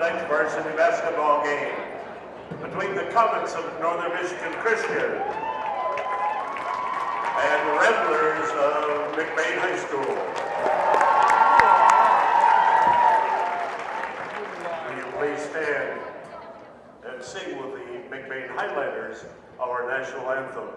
tonight's varsity basketball game between the Comets of Northern Michigan Christian and the Ramblers of McBain High School. Will you please stand and sing with the McBain Highlighters our national anthem?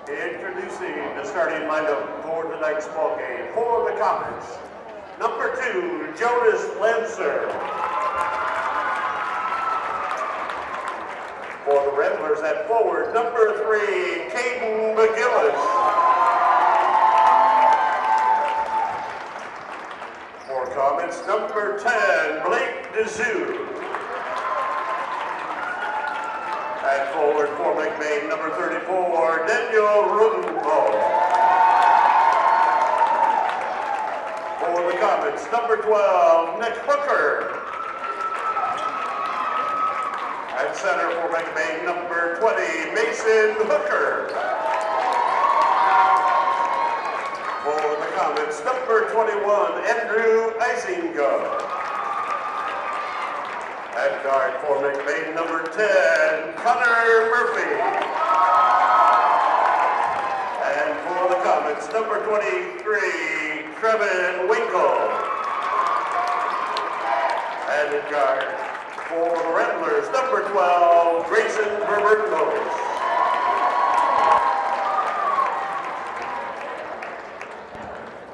Introducing the starting lineup for tonight's ball game for the Comets. Number 2, Jonas Lancer. For the Ramblers at forward, number 3, Caden McGillis. For Comets, number 10, Blake DeZue. At forward for McBain, number 34, Daniel Rudenbo. For the Comets, number 12, Nick Hooker. At center for McBain, number 20, Mason Hooker. For the Comets, number 21, Andrew Isinga. At guard for McBain, number 10, Connor Murphy. And for the Comets, number 23, Trevin Winkle. And at guard for the Ramblers, number 12, Grayson Verbertos.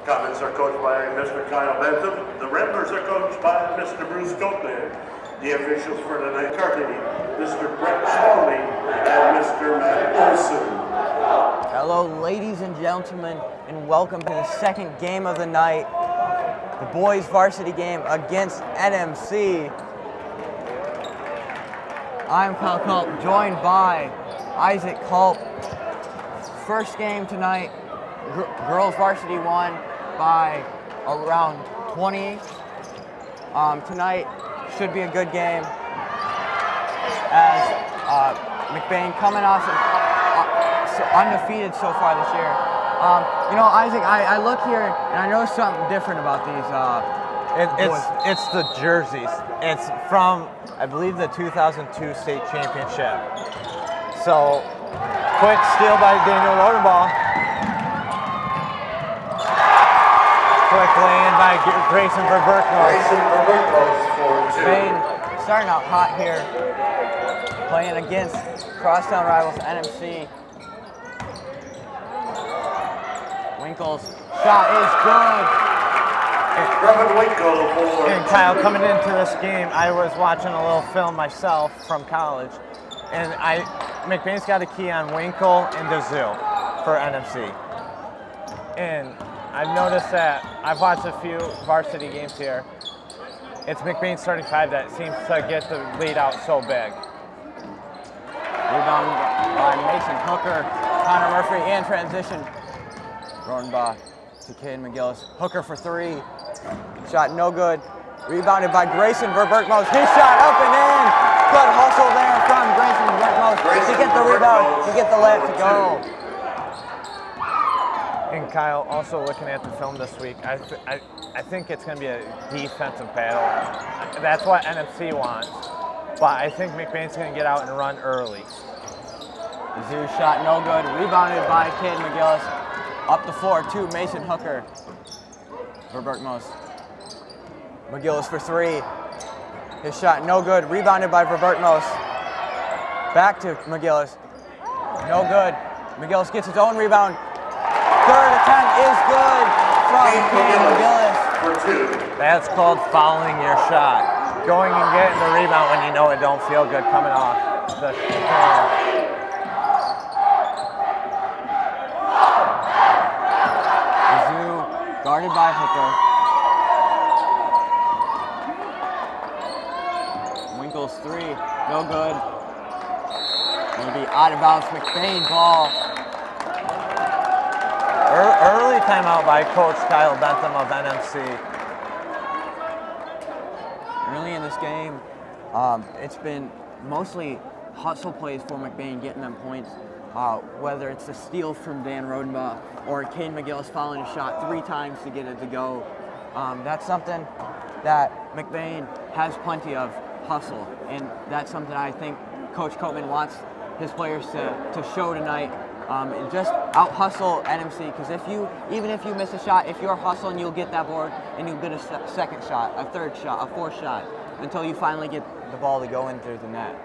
Comets are coached by Mr. Kyle Bentham. The Ramblers are coached by Mr. Bruce Goldman. The officials for tonight, Mr. Brett Smalley and Mr. Matt Olson. Hello, ladies and gentlemen, and welcome to the second game of the night, the boys varsity game against NMC. I'm Kyle Culp, joined by Isaac Culp. First game tonight, girls varsity won by around 20. Tonight should be a good game, as McBain coming off undefeated so far this year. You know, Isaac, I look here and I notice something different about these. It's the jerseys. It's from, I believe, the 2002 state championship. So, quick steal by Daniel Rodenball. Quick lay-in by Grayson Verbertos. Grayson Verbertos for 2. McBain starting out hot here, playing against crosstown rivals NMC. Winkle's shot is good. Trevin Winkle for And Kyle, coming into this game, I was watching a little film myself from college, and McBain's got a key on Winkle and DeZue for NMC. And I've noticed that I've watched a few varsity games here. It's McBain's starting 5 that seems to get the lead out so big. Rebound by Mason Hooker, Connor Murphy in transition. Rodenbach to Caden McGillis. Hooker for 3. Shot no good. Rebounded by Grayson Verbertos. His shot up and in. Good hustle there from Grayson Verbertos. rebound. You get the layup to go. And Kyle, also looking at the film this week, I think it's going to be a defensive battle. That's what NMC wants. But I think McBain's going to get out and run early. Zoo shot no good. Rebounded by Caden McGillis. Up the floor to Mason Hooker. For Berkmos. McGillis for three. His shot no good. Rebounded by Verbertmos. Back to McGillis. No good. McGillis gets his own rebound. Third attempt is good from Caden McGillis. For two. That's called fouling your shot. Going and getting the rebound when you know it don't feel good coming off the Zoo guarded by Hooker. Winkles three, no good. Maybe out of bounds. McBain ball. Early timeout by Coach Kyle Bentham of NMC. Early in this game, it's been mostly hustle plays for McBain, getting them points. Whether it's a steal from Dan Rodenbaugh or Caden McGillis fouling a shot 3 times to get it to go. That's something that McBain has plenty of, hustle, and that's something I think Coach Coatman wants his players to show tonight. And just out hustle NMC, because even if you miss a shot, if you're hustling, you'll get that board and you'll get a second shot, a third shot, a fourth shot, until you finally get the ball to go in through the net.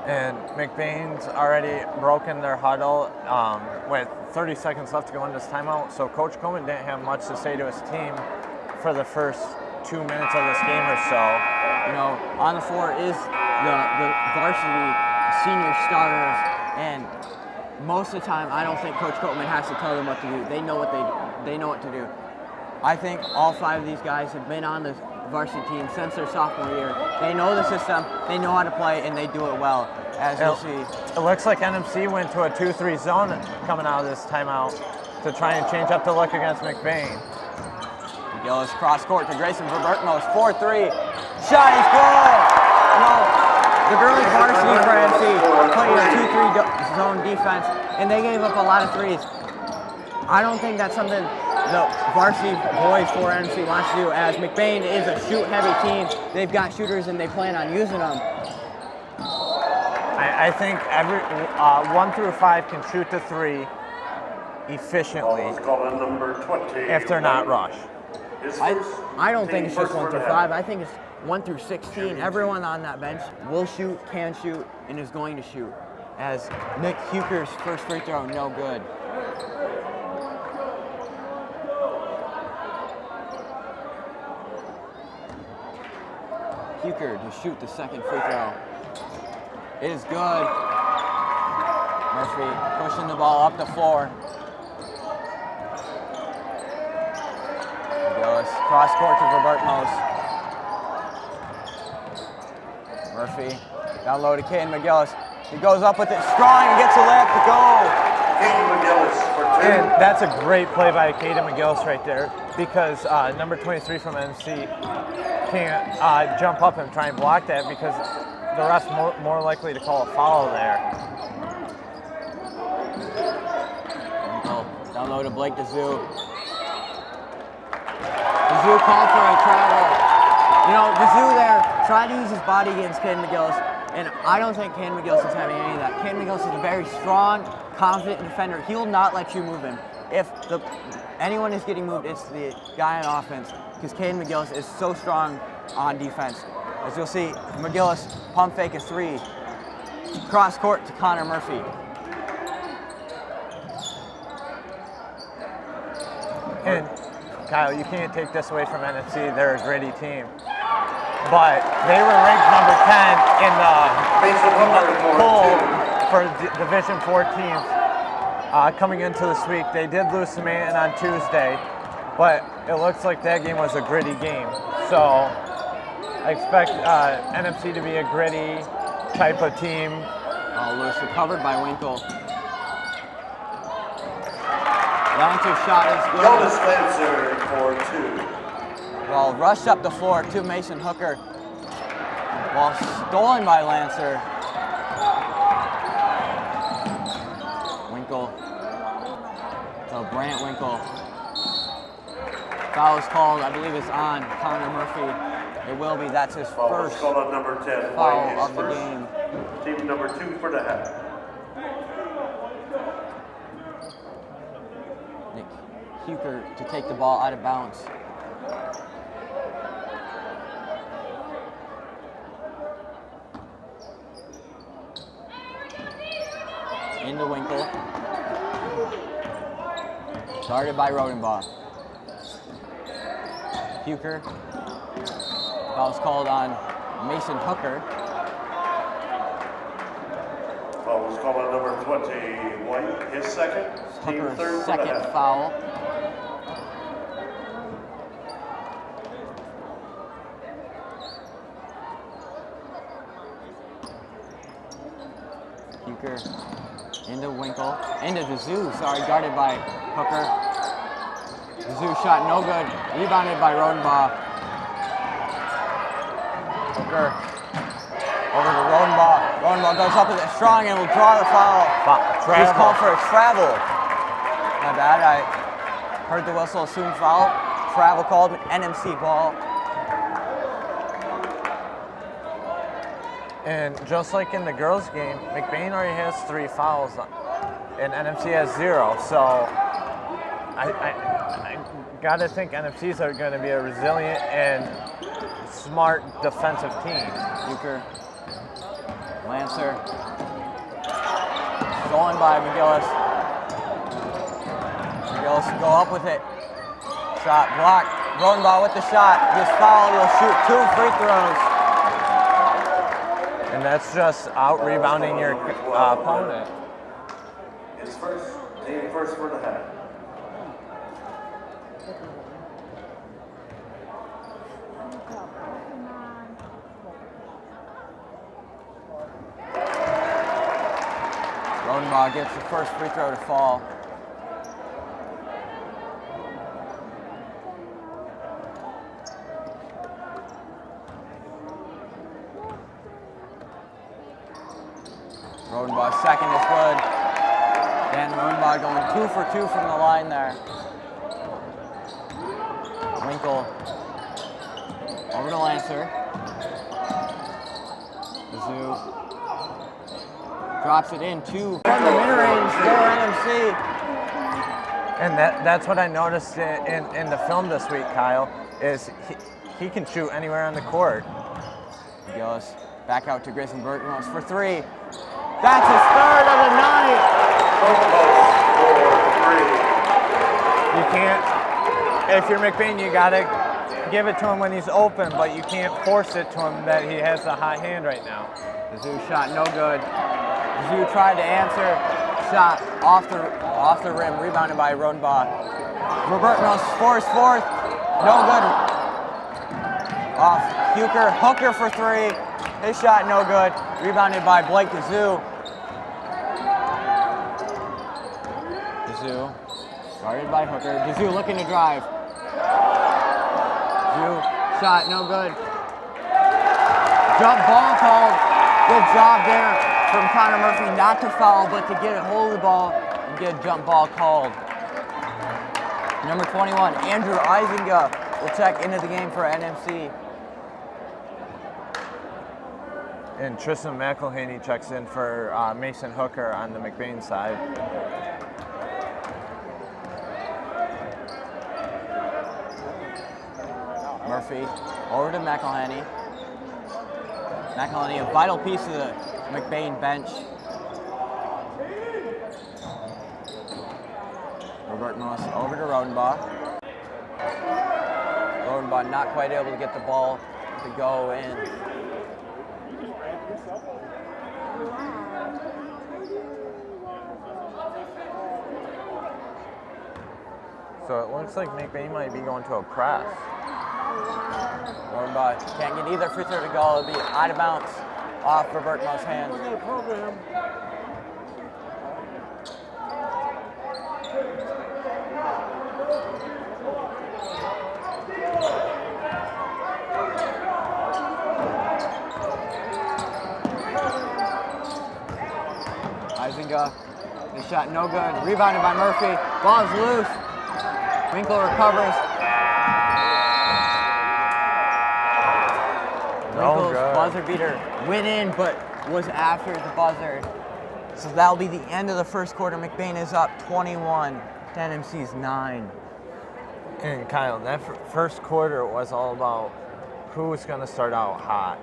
And McBain's already broken their huddle with 30 seconds left to go in this timeout. So Coach Coleman didn't have much to say to his team for the first 2 minutes of this game or so. You know, on the floor is the varsity senior starters, and most of the time, I don't think Coach Coatman has to tell them what to do. They know what they know what to do. I think all 5 of these guys have been on the varsity team since their sophomore year. They know the system, they know how to play, and they do it well, as you'll see. It looks like NMC went to a 2-3 zone coming out of this timeout to try and change up the look against McBain. McGillis cross court to Grayson Verbertmos, 4-3. Shot is good! No, the girls varsity for NMC played a 2-3 zone defense, and they gave up a lot of threes. I don't think that's something the varsity boys for NMC wants to do, as McBain is a shoot-heavy team. They've got shooters, and they plan on using them. I think every 1 through 5 can shoot the 3 efficiently Number 20. if they're not rushed. I don't think it's just 1 through 5. I think it's 1 through 16. Everyone on that bench will shoot, can shoot, and is going to shoot. As Nick Huker's first free throw, no good. Huker to shoot the second free throw. It is good. Murphy pushing the ball up the floor. Cross court to Verbertmos. Murphy down low to Caden McGillis. He goes up with it strong and gets a layup to go. Caden McGillis for 2. And that's a great play by Caden McGillis right there, because number 23 from NC can't jump up and try and block that, because the ref's more likely to call a foul there. Down low to Blake DeZoo. DeZoo called for a travel. You know, DeZoo there tried to use his body against Caden McGillis, and I don't think Caden McGillis is having any of that. Caden McGillis is a very strong, confident defender. He will not let you move him. If anyone is getting moved, it's the guy on offense, because Caden McGillis is so strong on defense. As you'll see, McGillis pump fake a 3. Cross court to Connor Murphy. And Kyle, you can't take this away from NMC. They're a gritty team. But they were ranked number 10 in the poll for Division 4 teams coming into this week. They did lose to Manton on Tuesday, but it looks like that game was a gritty game. So I expect NMC to be a gritty type of team. Lewis recovered by Winkle. Lancer's shot is good. Jonas Lancer for 2. Ball rushed up the floor to Mason Hooker. Ball stolen by Lancer. Winkle. So Brant Winkle. Foul is called, I believe it's on Connor Murphy. It will be, that's his Foul was first called on number 10. foul White, of his the first. game. Team number 2 for the half. Nick Huker to take the ball out of bounds. Into Winkle. Started by Rodenbaugh. Huker. Foul's called on Mason Hooker. Foul was called on number 20, White, his second. Team Hooker's third for the second half. foul. Huker into Winkle, into Dazoo, sorry, guarded by Hooker. Dazoo shot no good, rebounded by Rodenbaugh. Hooker over to Rodenbaugh. Rodenbaugh goes up with it strong and will draw the foul. He's called for a travel. My bad, I heard the whistle, assumed foul. Travel called, NMC ball. And just like in the girls' game, McBain already has 3 fouls, and NMC has 0. So I gotta think NMCs are going to be a resilient and smart defensive team. Huker, Lancer, stolen by McGillis. McGillis go up with it. Shot blocked. Rodenbaugh with the shot. Gets fouled. He'll shoot 2 free throws. And that's just out rebounding your opponent. His first, team first for the half. Rodenbaugh gets the first free throw to fall. Rodenbaugh's second is good. Dan Rodenbaugh going 2 for 2 from the line there. Winkle over to Lancer. Dazoo drops it in 2 from the mid-range for NMC. And that's what I noticed in the film this week, Kyle, is he can shoot anywhere on the court. He goes back out to Grayson Burton for 3. That's his third of the night. You can't, if you're McBain, you gotta give it to him when he's open, but you can't force it to him that he has a hot hand right now. Dazoo shot no good. Dazoo tried to answer, shot off the rim, rebounded by Rodenbaugh. Robertnos scores 4th, no good. Off Huker, Hooker for 3. His shot no good, rebounded by Blake Dazoo. Dazoo, guarded by Hooker. Dazoo looking to drive. Dazoo, shot no good. Jump ball called. Good job there from Connor Murphy not to foul, but to get a hold of the ball and get a jump ball called. Number 21, Andrew Isinga will check into the game for NMC. And Tristan McElhaney checks in for Mason Hooker on the McBain side. Murphy over to McElhaney. McElhaney, a vital piece of the McBain bench. Robert Moss over to Rodenbaugh. Rodenbaugh not quite able to get the ball to go in. So it looks like McBain might be going to a press. Rodenbaugh can't get either free throw to go. It'll be out of bounds off Robert Moss' hands. Isinga The shot no good. Rebounded by Murphy. Ball's loose. Winkle recovers. Winkle's buzzer beater went in, but was after the buzzer. So that'll be the end of the first quarter. McBain is up 21 to NMC's 9. And Kyle, that first quarter was all about who was going to start out hot.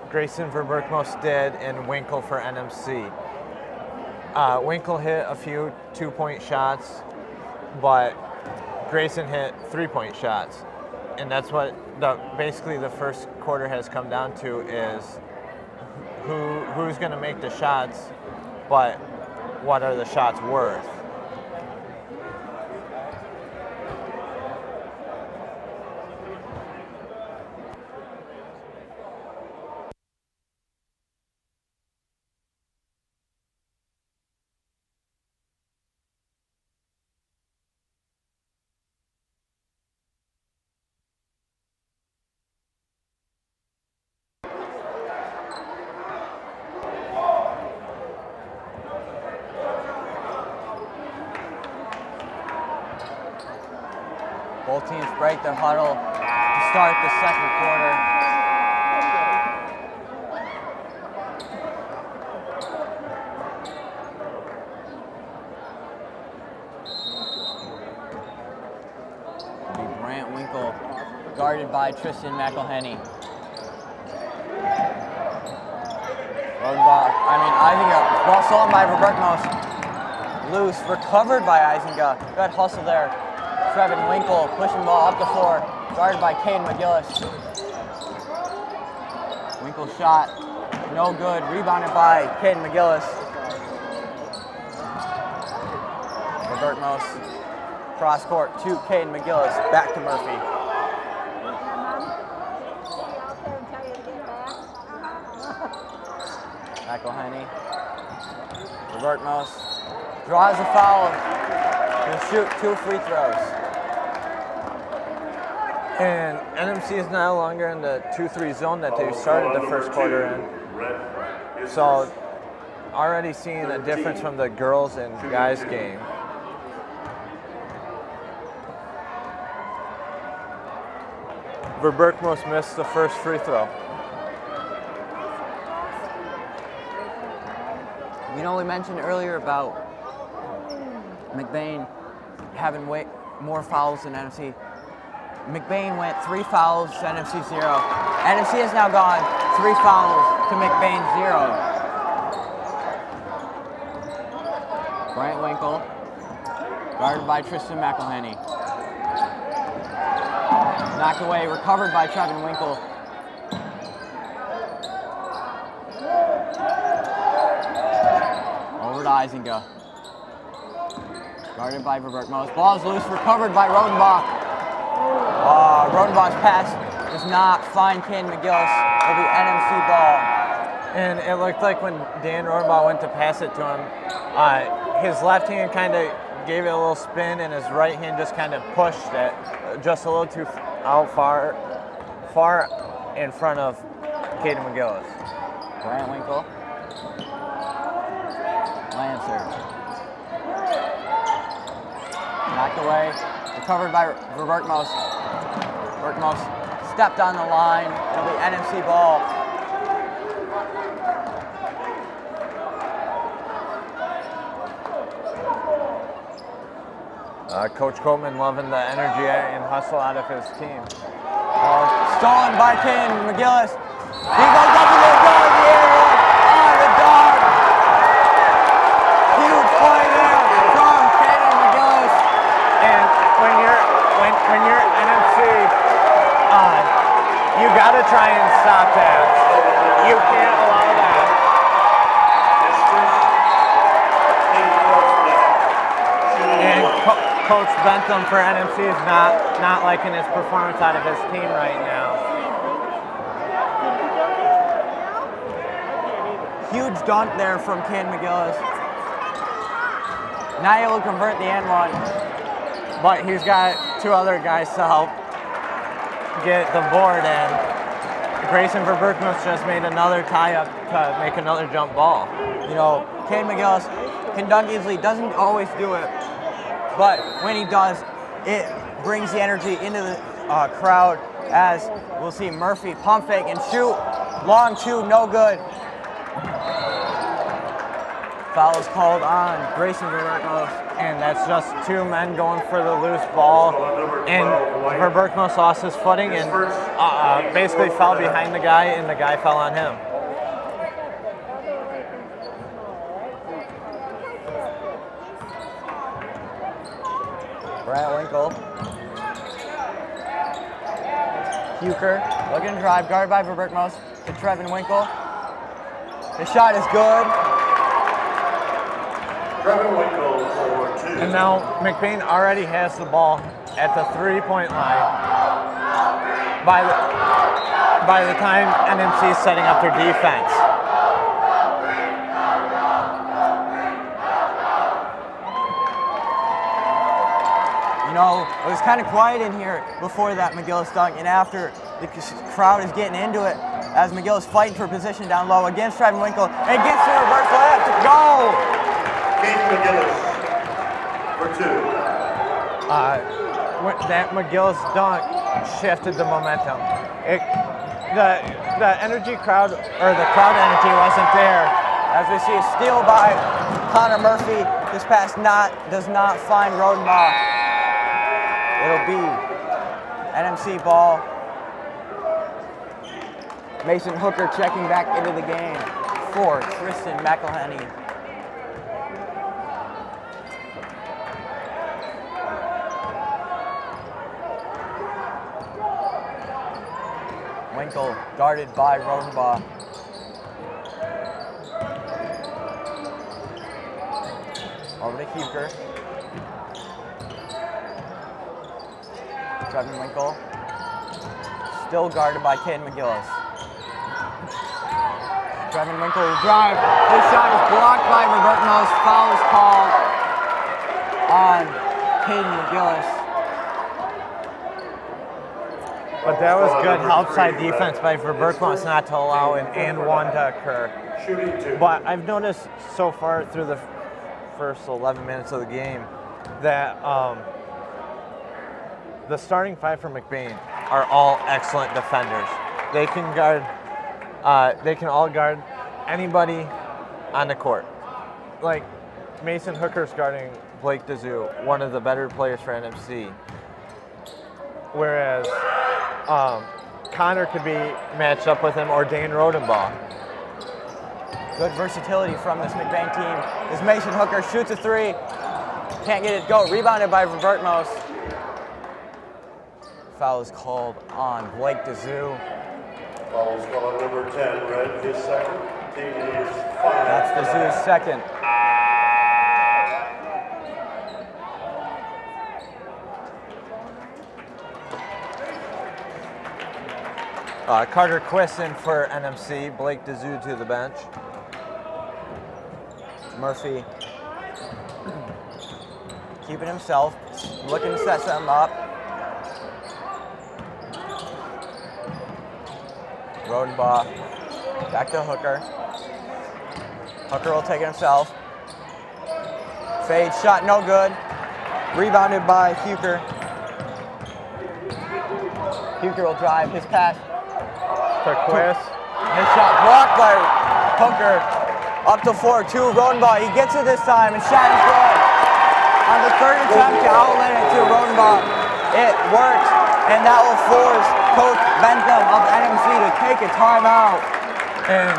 Grayson for Berkmos did, and Winkle for NMC. Winkle hit a few 2-point shots, but Grayson hit 3-point shots. And that's what basically the first quarter has come down to, is who's going to make the shots, but what are the shots worth? Both teams break their huddle to start the second quarter. It'll be Brant Winkle, guarded by Tristan McElhenney. Eisinga, ball stolen by Berkmos. Loose, recovered by Eisinga. Good hustle there. Trevin Winkle pushing the ball up the floor, guarded by Caden McGillis. Winkle shot, no good, rebounded by Caden McGillis. Berkmos, cross court to Caden McGillis, back to Murphy. McElhenney. Berkmos draws a foul. He'll shoot 2 free throws. And NMC is no longer in the 2-3 zone that they started the first quarter in. So already seeing a difference from the girls and guys game. Berkmos missed the first free throw. You know, we mentioned earlier about McBain having way more fouls than NMC. McBain went 3 fouls to NMC 0. NMC has now gone 3 fouls to McBain 0. Bryant Winkle, guarded by Tristan McElhenney. Knocked away, recovered by Trevin Winkle. Over to Eisinga. Guarded by Berkmos. Ball's loose, recovered by Rodenbach. Rodenbach's pass does not find Caden McGillis. It'll be NMC ball. And it looked like when Dan Rodenbach went to pass it to him, his left hand kind of gave it a little spin, and his right hand just kind of pushed it just a little too far in front of Caden McGillis. Bryant Winkle. Lancer. Knocked away, recovered by Berkmos. Berkmos stepped on the line. It'll be NMC ball. Coach Coleman loving the energy and hustle out of his team. Stolen by Caden McGillis. He goes up to the dog, the area on the dog. Huge play there from Caden McGillis. And when you're NMC, you got to try and stop that. You can't allow that. And Coach Bentham for NMC is not liking his performance out of his team right now. Huge dunk there from Caden McGillis. Not able to convert the end one, but he's got 2 other guys to help get the board in. Grayson Verberknos just made another tie-up to make another jump ball. You know, Caden McGillis can dunk easily, doesn't always do it, but when he does, it brings the energy into the crowd, as we'll see Murphy pump fake and shoot. Long two, no good. Foul is called on Grayson Verberknos. And that's just two men going for the loose ball. And Verberknos lost his footing and basically fell behind the guy, and the guy fell on him. Brad Winkle. Huker looking to drive, guarded by Verberknos to Trevin Winkle. The shot is good. Trevin Winkle for two. And now McBain already has the ball at the three-point line by the time NMC is setting up their defense. You know, it was kind of quiet in here before that McGillis dunk, and after the crowd is getting into it, as McGillis fighting for position down low against Trevin Winkle, and gets the reverse layup to go. Caden McGillis for two. That McGillis dunk shifted the momentum. The energy crowd, or the crowd energy wasn't there. As we see a steal by Connor Murphy, this pass does not find Rodenbaugh. It'll be NMC ball. Mason Hooker checking back into the game for Tristan McElhenney. Winkle guarded by Rodenbaugh. Over to Huker. Trevin Winkle. Still guarded by Caden McGillis. Trevin Winkle will drive. His shot is blocked by Verberknos. Foul is called on Caden McGillis. But that was good outside defense by Verberknos not to allow an and one to occur. Shooting two. But I've noticed so far through the first 11 minutes of the game that the starting five for McBain are all excellent defenders. They can guard. They can all guard anybody on the court. Like Mason Hooker's guarding Blake DeZoo, one of the better players for NMC. Whereas Connor could be matched up with him, or Dane Rodenbaugh. Good versatility from this McBain team. As Mason Hooker shoots a three, can't get it to go. Rebounded by Verberknos. Foul is called on Blake DeZoo. Foul is called on number 10, Red, his second. Team is 5. That's DeZoo's second. Carter Quisson for NMC, Blake DeZoo to the bench. Murphy keeping himself, looking to set something up. Rodenbaugh back to Hooker. Hooker will take it himself. Fade shot, no good. Rebounded by Huker. Huker will drive his pass. For Quiss. His shot blocked by Hooker. Up to 4-2, Rodenbaugh. He gets it this time, and shot is good. On the third attempt to outlet it to Rodenbaugh, it works, and that will force Coach Bentham of NMC to take a timeout. And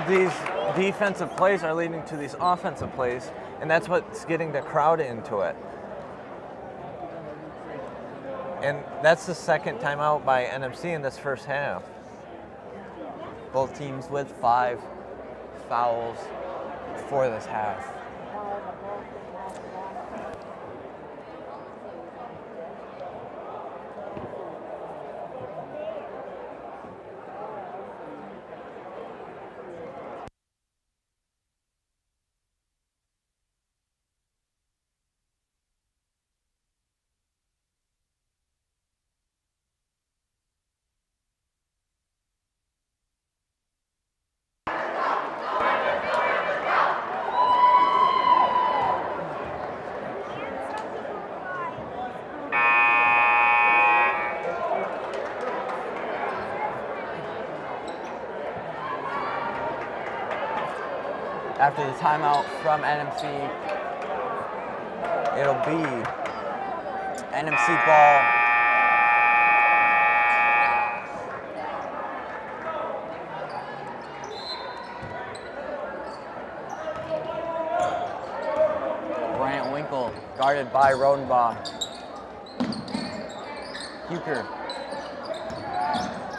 these defensive plays are leading to these offensive plays, and that's what's getting the crowd into it. And that's the second timeout by NMC in this first half. Both teams with 5 fouls for this half. After the timeout from NMC, it'll be NMC ball. Bryant Winkle, guarded by Rodenbaugh. Huker.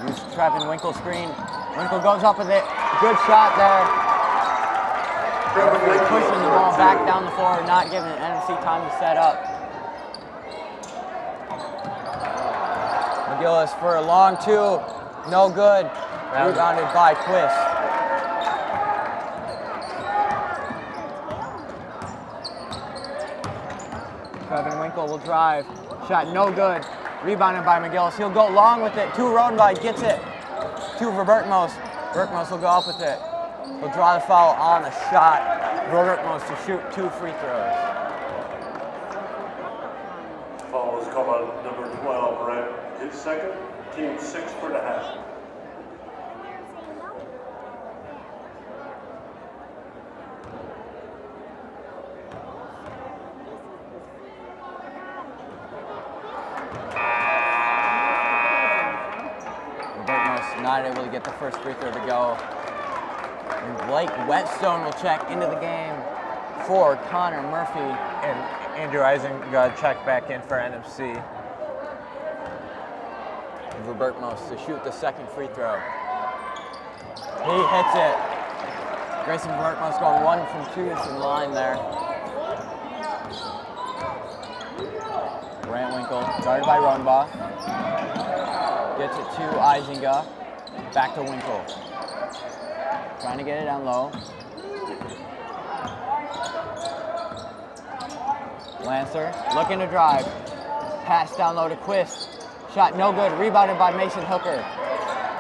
Use Trevin Winkle screen. Winkle goes up with it. Good shot there. Pushing the ball back down the floor, not giving NMC time to set up. McGillis for a long two. No good. Rebounded by Quist. Trevin Winkle will drive. Shot no good. Rebounded by McGillis. He'll go long with it. To Rodenbaugh, gets it. To Verbertmos. Verbertmos will go up with it. He'll draw the foul on the shot. Verbertmos to shoot 2 free throws. Foul is called on number 12, right? His second, team 6 for the half. Not able to get the first free throw to go. And Blake Whetstone will check into the game for Connor Murphy. And Andrew Eisen check back in for NMC. Verbertmos to shoot the second free throw. He hits it. Grayson Verbertmos going 1 from 2 from the line there. Grant Winkle, guarded by Rodenbaugh. Gets it to Eisinga. Back to Winkle. Trying to get it down low. Lancer looking to drive. Pass down low to Quist. Shot no good. Rebounded by Mason Hooker.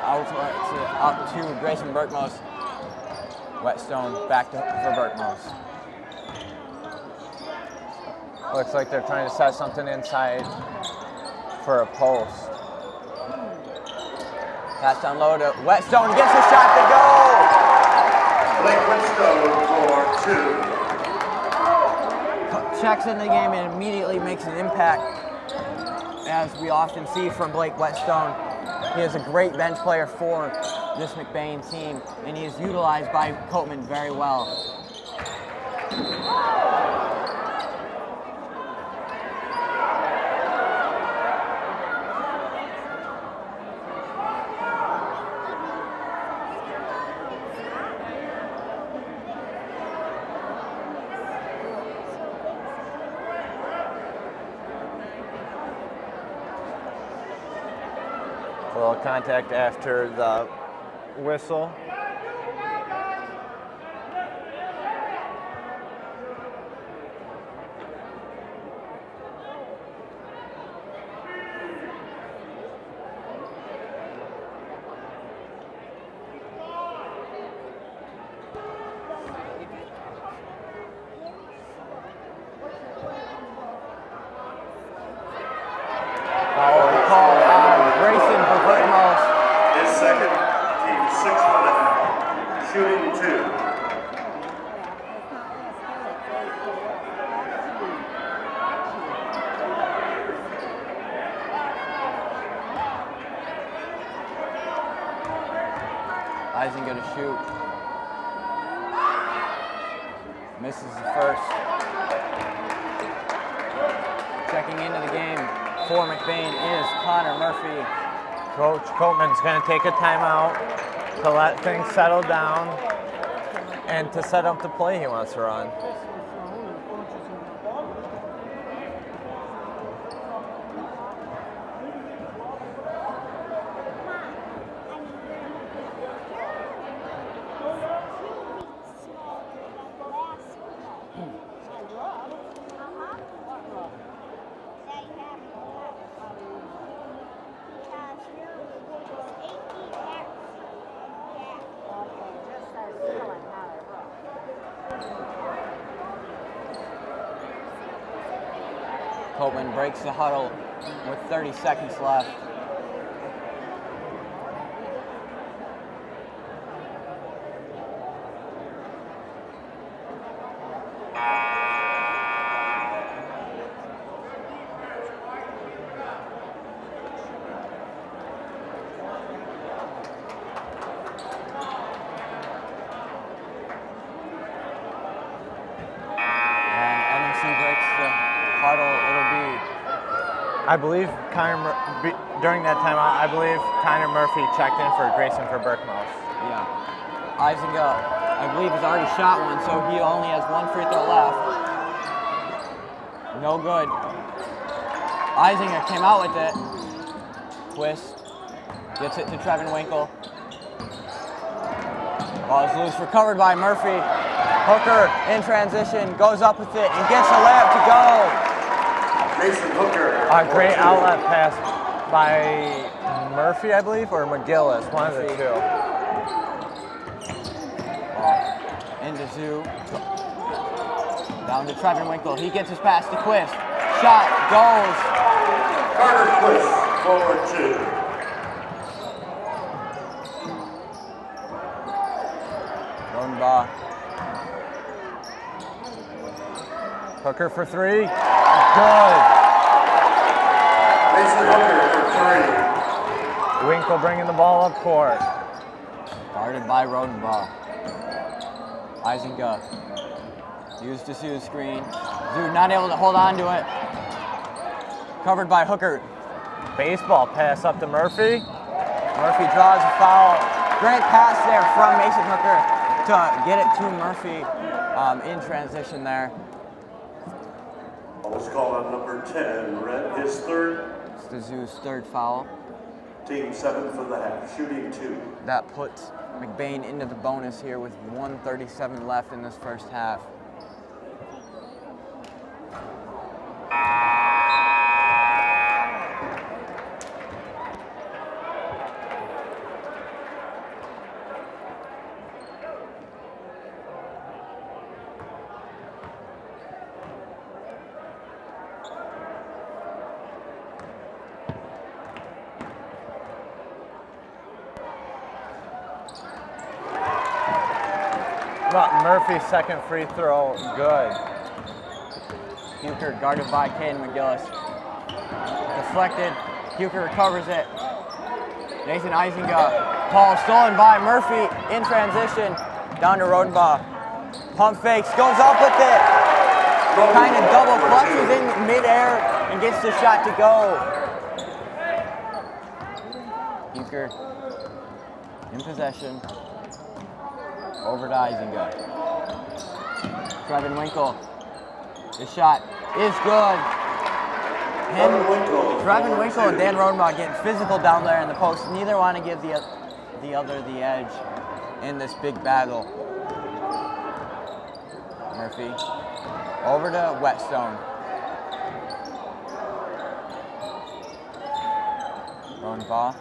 Up to Grayson Verbertmos. Whetstone back to Verbertmos. Looks like they're trying to set something inside for a post. Pass down low to Whetstone, gets a shot to go! Blake Whetstone for 2. Checks in the game and immediately makes an impact, as we often see from Blake Whetstone. He is a great bench player for this McBain team, and he is utilized by Coatman very well. Little contact after the whistle. His second, team 6 for the half. Shooting 2. Eisen gonna shoot. Misses the first. Checking into the game for McBain is Connor Murphy. Coach Coatman's going to take a timeout to let things settle down and to set up the play he wants to run. Coatman breaks the huddle with 30 seconds left. I believe during that time, I believe Connor Murphy checked in for Grayson for Berkmouse. Yeah. Isinga, I believe, has already shot one, so he only has one free throw left. No good. Isinga came out with it. Twist. Gets it to Trevin Winkle. Ball is loose, recovered by Murphy. Hooker in transition, goes up with it and gets a layup to go. Mason Hooker. A great outlet pass by Murphy, I believe, or McGillis, one of the two. Into Zoo. Down to Trevin Winkle. He gets his pass to Quist. Shot goes. Carter Quist, forward 2. Rodenbaugh. Hooker for 3. Good. Mason Hooker for 3. Winkle bringing the ball up court. Guarded by Rodenbaugh. Isinga. Used to Sue's screen. Zoo not able to hold on to it. Covered by Hooker. Baseball pass up to Murphy. Murphy draws a foul. Great pass there from Mason Hooker to get it to Murphy in transition there. Almost called on number 10, Red, his third. It's the Zoo's third foul. Team 7 for the half, shooting 2. That puts McBain into the bonus here with 1:37 left in this first half. Murphy's second free throw, good. Huker guarded by Caden McGillis. Deflected. Huker recovers it. Nathan Isinga. Ball stolen by Murphy in transition. Down to Rodenbaugh. Pump fakes. Goes up with it. Kind of double clutches in midair and gets the shot to go. Huker in possession. Over to Isinga. Trevin Winkle. The shot is good. Trevin Winkle and Dan Rodenbaugh getting physical down there in the post. Neither want to give the other the edge in this big battle. Murphy. Over to Whetstone. Rodenbaugh.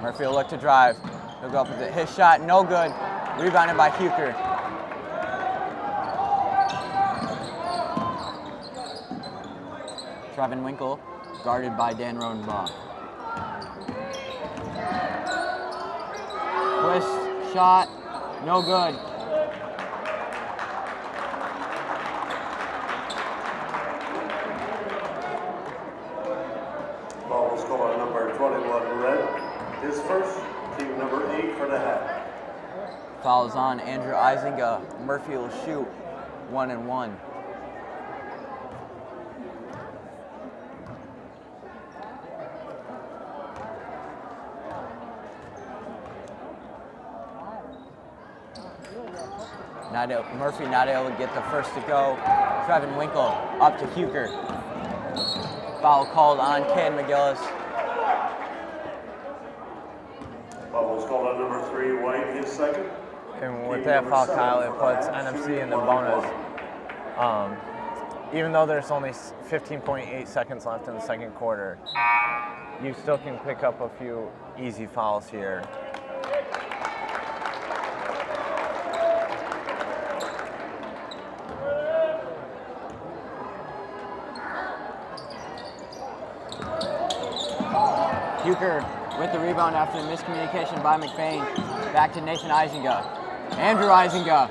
Murphy will look to drive. He'll go up with it. His shot, no good. Rebounded by Huker. Trevin Winkle, guarded by Dan Rodenbaugh. Twist, shot, no good. Ball was called on number 21, Red. His first, team number 8 for the half. Foul is on Andrew Isinga. Murphy will shoot 1-1. Murphy not able to get the first to go. Trevin Winkle up to Huker. Foul called on Caden McGillis. Ball was called on number 3, White, his second. And with that foul, Kyle, it puts NMC in the bonus. Even though there's only 15.8 seconds left in the second quarter, you still can pick up a few easy fouls here. Huker with the rebound after miscommunication by McBain. Back to Nathan Isinga. Andrew Isinga.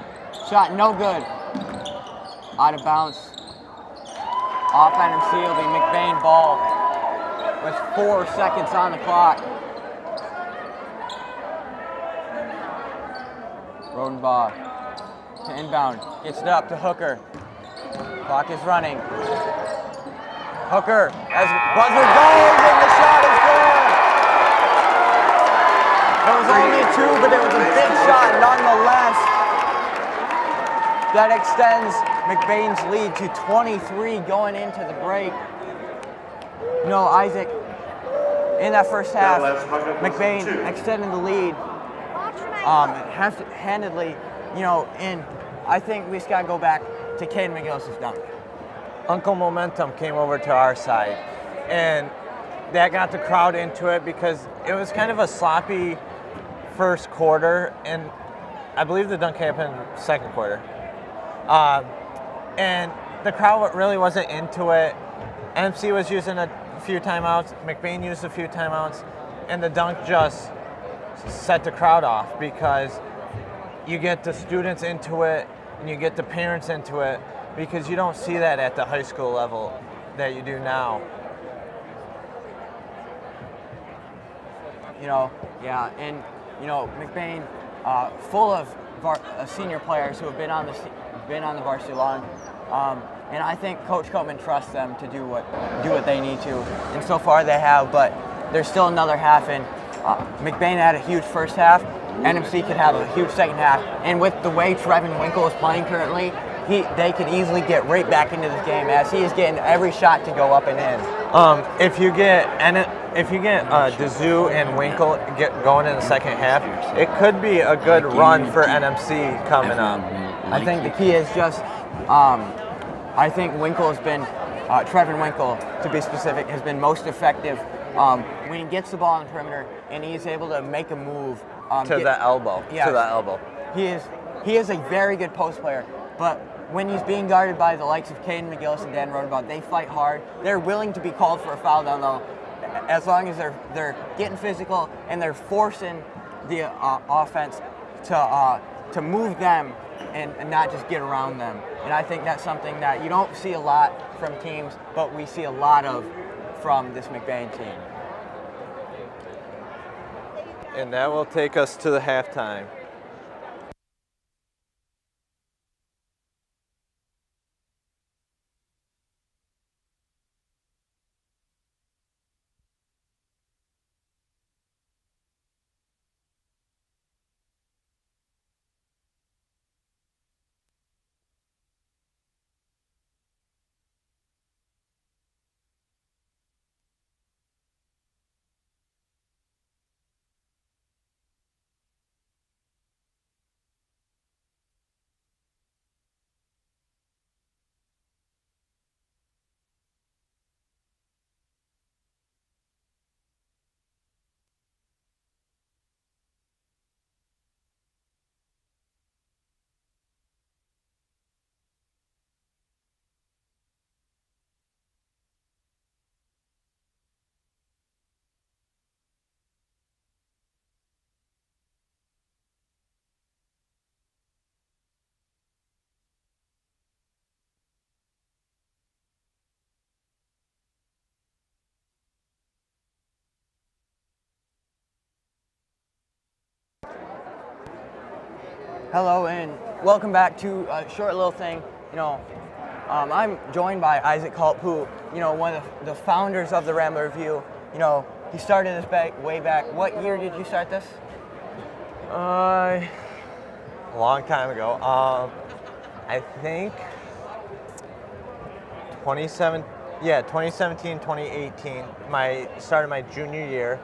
Shot no good. Out of bounds. Off NMC will be McBain ball with 4 seconds on the clock. Rodenbaugh to inbound. Gets it up to Hooker. Clock is running. Hooker as buzzer goes and the shot is good. It was only a 2, but it was a big shot nonetheless. That extends McBain's lead to 23 going into the break. You know, Isaac, in that first half, McBain extended the lead handedly, you know, and I think we just got to go back to Caden McGillis' dunk. Uncle Momentum came over to our side, and that got the crowd into it because it was kind of a sloppy first quarter, and I believe the dunk happened second quarter. And the crowd really wasn't into it. NMC was using a few timeouts, McBain used a few timeouts, and the dunk just set the crowd off because you get the students into it and you get the parents into it, because you don't see that at the high school level that you do now. You know, yeah, and you know, McBain, full of senior players who have been on the varsity long, and I think Coach Coleman trusts them to do what they need to, and so far they have. But there's still another half, and McBain had a huge first half. NMC could have a huge second half, and with the way Trevin Winkle is playing currently, they could easily get right back into this game as he is getting every shot to go up and in. If you get Dazoo and Winkle going in the second half, it could be a good run for NMC coming up. I think the key is just, I think Winkle has been, Trevin Winkle to be specific, has been most effective when he gets the ball on the perimeter and he's able to make a move. To the elbow. He is a very good post player, but when he's being guarded by the likes of Caden McGillis and Dan Rodenbaugh, they fight hard. They're willing to be called for a foul down low, as long as they're getting physical and they're forcing the offense to move them and not just get around them. And I think that's something that you don't see a lot from teams, but we see a lot of from this McBain team. And that will take us to the halftime. Hello and welcome back to a short little thing. You know, I'm joined by Isaac Culp, who, you know, one of the founders of the Rambler Review. You know, he started this way back. What year did you start this? A long time ago. I think 2017, 2018. Started my junior year.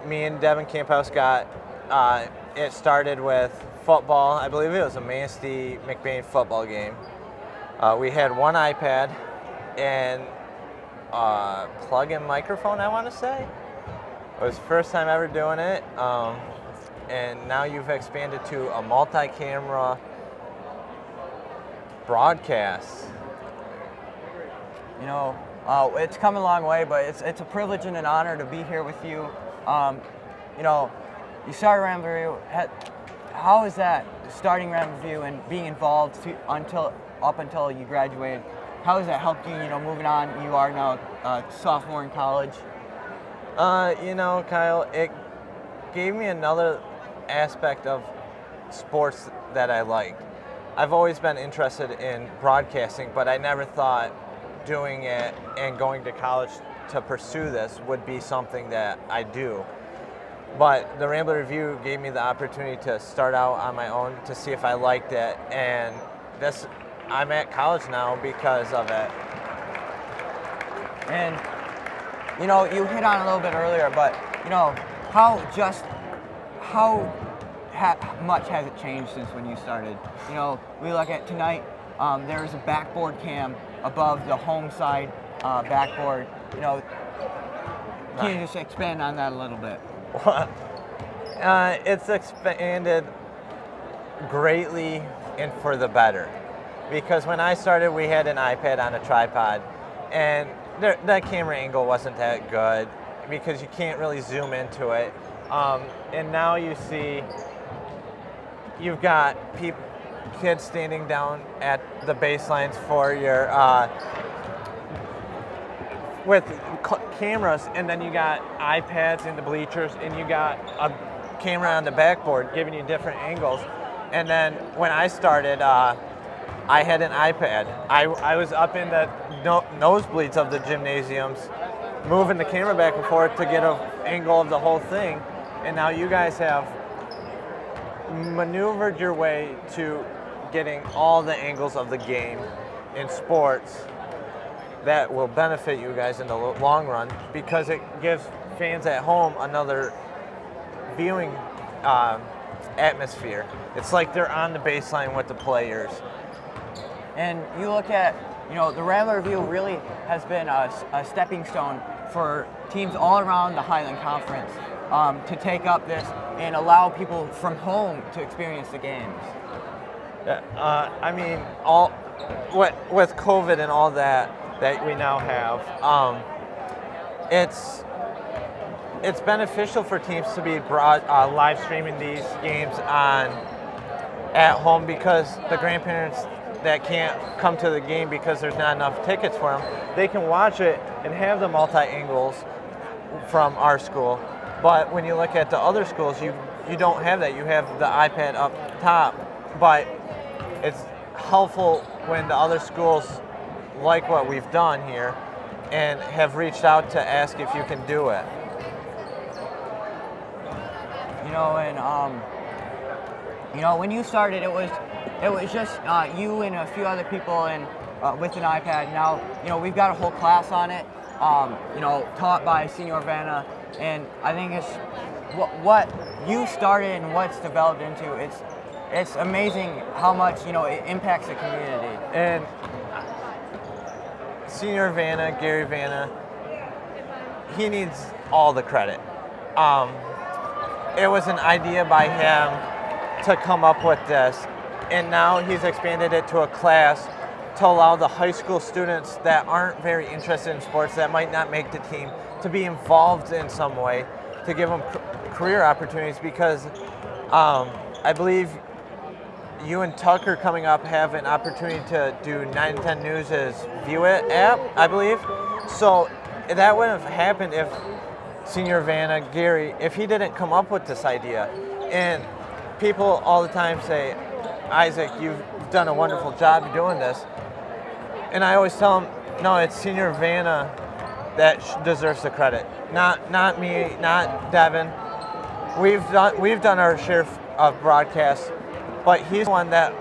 Me and Devin Camphouse got it started with football. I believe it was a Manistee McBain football game. We had one iPad and plug-in microphone, I want to say. It was the first time ever doing it. And now you've expanded to a multi-camera broadcast. You know, it's come a long way, but it's a privilege and an honor to be here with you. You know, you started Rambler Review. How is that, starting Rambler Review and being involved up until you graduated? How has that helped you, you know, moving on? You are now a sophomore in college. You know, Kyle, it gave me another aspect of sports that I liked. I've always been interested in broadcasting, but I never thought doing it and going to college to pursue this would be something that I do. But the Rambler Review gave me the opportunity to start out on my own to see if I liked it, and I'm at college now because of it. And you hit on a little bit earlier, but how much has it changed since when you started? We look at tonight. There's a backboard cam above the home side backboard. Can you just expand on that a little bit? It's expanded greatly and for the better, because when I started, we had an iPad on a tripod, and that camera angle wasn't that good because you can't really zoom into it. And now you see you've got kids standing down at the baselines for your with cameras, and then you got iPads in the bleachers, and you got a camera on the backboard giving you different angles. And then when I started, I had an iPad. I was up in the nosebleeds of the gymnasiums, moving the camera back and forth to get an angle of the whole thing. And now you guys have maneuvered your way to getting all the angles of the game in sports that will benefit you guys in the long run, because it gives fans at home another viewing atmosphere. It's like they're on the baseline with the players. And you look at, the Rambler Review really has been a stepping stone for teams all around the Highland Conference to take up this and allow people from home to experience the games. I mean, with COVID and all that we now have, it's beneficial for teams to be live streaming these games at home, because the grandparents that can't come to the game because there's not enough tickets for them, they can watch it and have the multi-angles from our school. But when you look at the other schools, you don't have that. You have the iPad up top, but it's helpful when the other schools like what we've done here and have reached out to ask if you can do it. When you started, it was just you and a few other people and with an iPad. Now, we've got a whole class on it, taught by Senior Vanna, and I think it's what you started and what's developed into. It's amazing how much it impacts the community. And Senior Vanna, Gary Vanna, he needs all the credit. It was an idea by him to come up with this, and now he's expanded it to a class to allow the high school students that aren't very interested in sports, that might not make the team, to be involved in some way, to give them career opportunities, because I believe you and Tucker coming up have an opportunity to do 9 to 10 News' View It app, I believe. So that wouldn't have happened if Senior Vanna, Gary, if he didn't come up with this idea. And people all the time say, Isaac, you've done a wonderful job doing this. And I always tell them, no, it's Senior Vanna that deserves the credit. Not me, not Devin. We've done our share of broadcasts, but he's the one that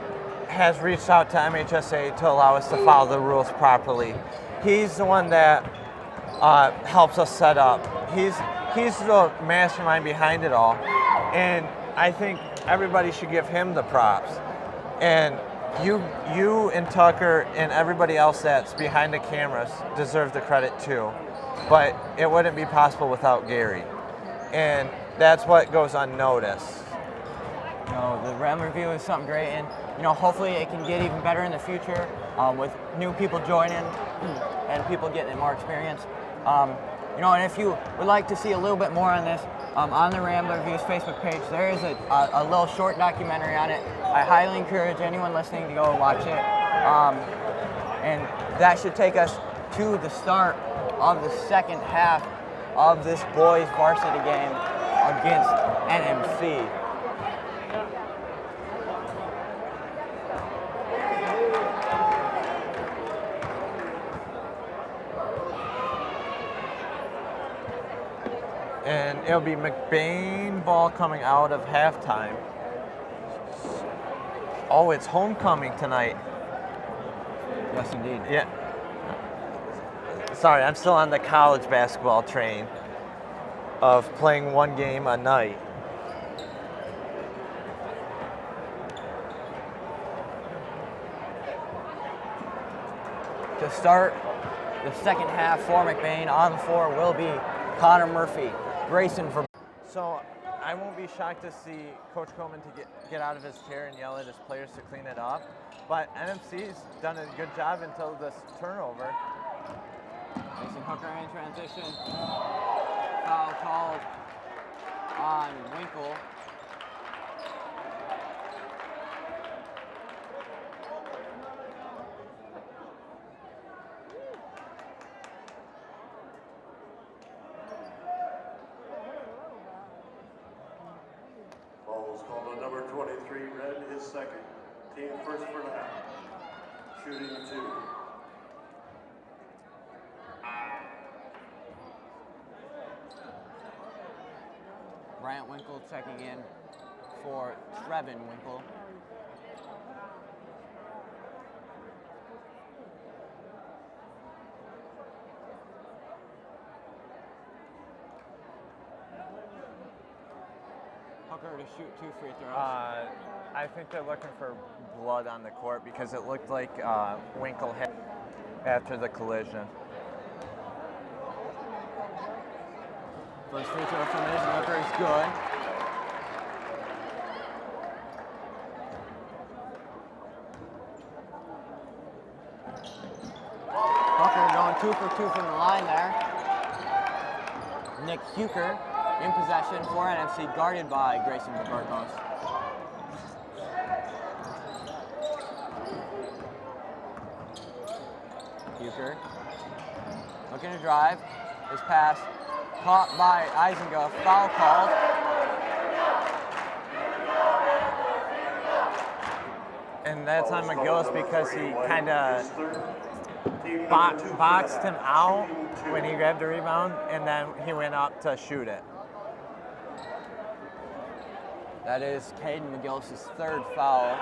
has reached out to MHSA to allow us to follow the rules properly. He's the one that helps us set up. He's the mastermind behind it all, and I think everybody should give him the props. And you and Tucker and everybody else that's behind the cameras deserve the credit too. But it wouldn't be possible without Gary, and that's what goes unnoticed. The Rambler Review is something great, and hopefully it can get even better in the future with new people joining and people getting more experience. And if you would like to see a little bit more on this, on the Rambler Review's Facebook page, there is a little short documentary on it. I highly encourage anyone listening to go and watch it. And that should take us to the start of the second half of this boys varsity game against NMC. it'll be McBain ball coming out of halftime. Oh, it's homecoming tonight. Yes, indeed. Yeah. Sorry, I'm still on the college basketball train of playing one game a night. To start the second half for McBain, on the floor will be Connor Murphy. Grayson for... So I won't be shocked to see Coach Coleman to get out of his chair and yell at his players to clean it up. But NMC's done a good job until this turnover. Mason Hooker in transition. Foul called on Winkle. Foul is called on number 23, red, his second. Team first for the half. Shooting 2. Bryant Winkle checking in for Trevin Winkle. Hooker to shoot 2 free throws. I think they're looking for blood on the court because it looked like Winkle hit after the collision. First free throw from Mason Hooker is good. Hooker going 2 for 2 from the line there. Nick Huker in possession for NMC, guarded by Grayson Burgos. Huker looking to drive. His pass caught by Eisenga, foul called. And that's on McGillis because he kind of boxed him out when he grabbed the rebound, and then he went up to shoot it. That is Caden McGillis' third foul.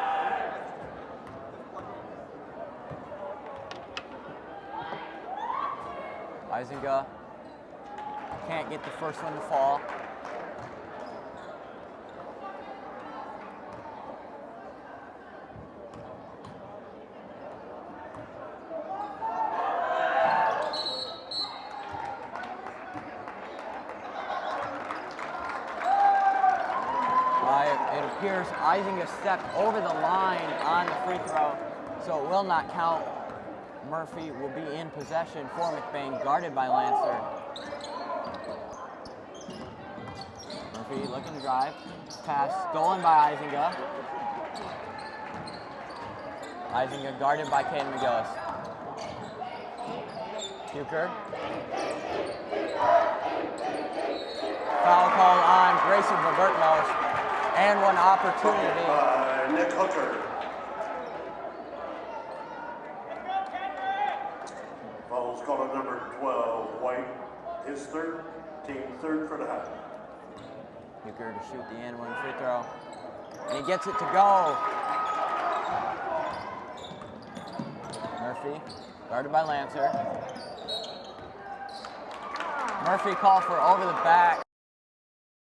Eisenga can't get the first one to fall. It appears Eisenga stepped over the line on the free throw, so it will not count. Murphy will be in possession for McBain, guarded by Lancer. Murphy looking to drive. Pass stolen by Eisenga. Eisenga guarded by Caden McGillis. Huker. Foul called on Grayson Verbertnos. And one opportunity. Nick Hooker. Foul's called on number 12, White. His third, team third for the half. Huker to shoot the and one free throw. And he gets it to go. Murphy, guarded by Lancer. Murphy called for over the back.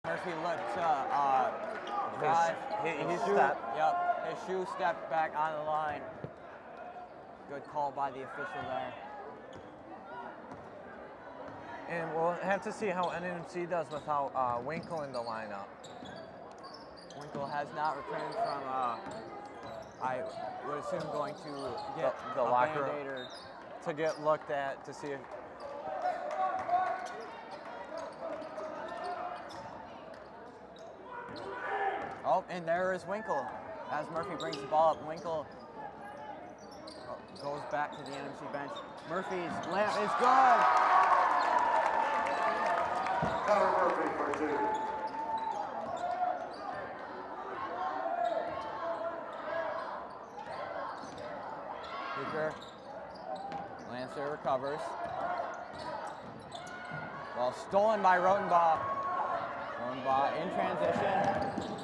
Murphy looked drive. His step. Yep, his shoe stepped back on the line. Good call by the official there. And we'll have to see how NMC does without Winkle in the lineup. Winkle has not returned from, I would assume, going to get the a locker Band-Aid room to get looked at to see if. Oh, and there is Winkle. As Murphy brings the ball up, Winkle goes back to the NMC bench. Murphy's layup is good. Connor Murphy for 2. Huker. Lancer recovers. Ball stolen by Rotenbaugh. Rodenbaugh in transition.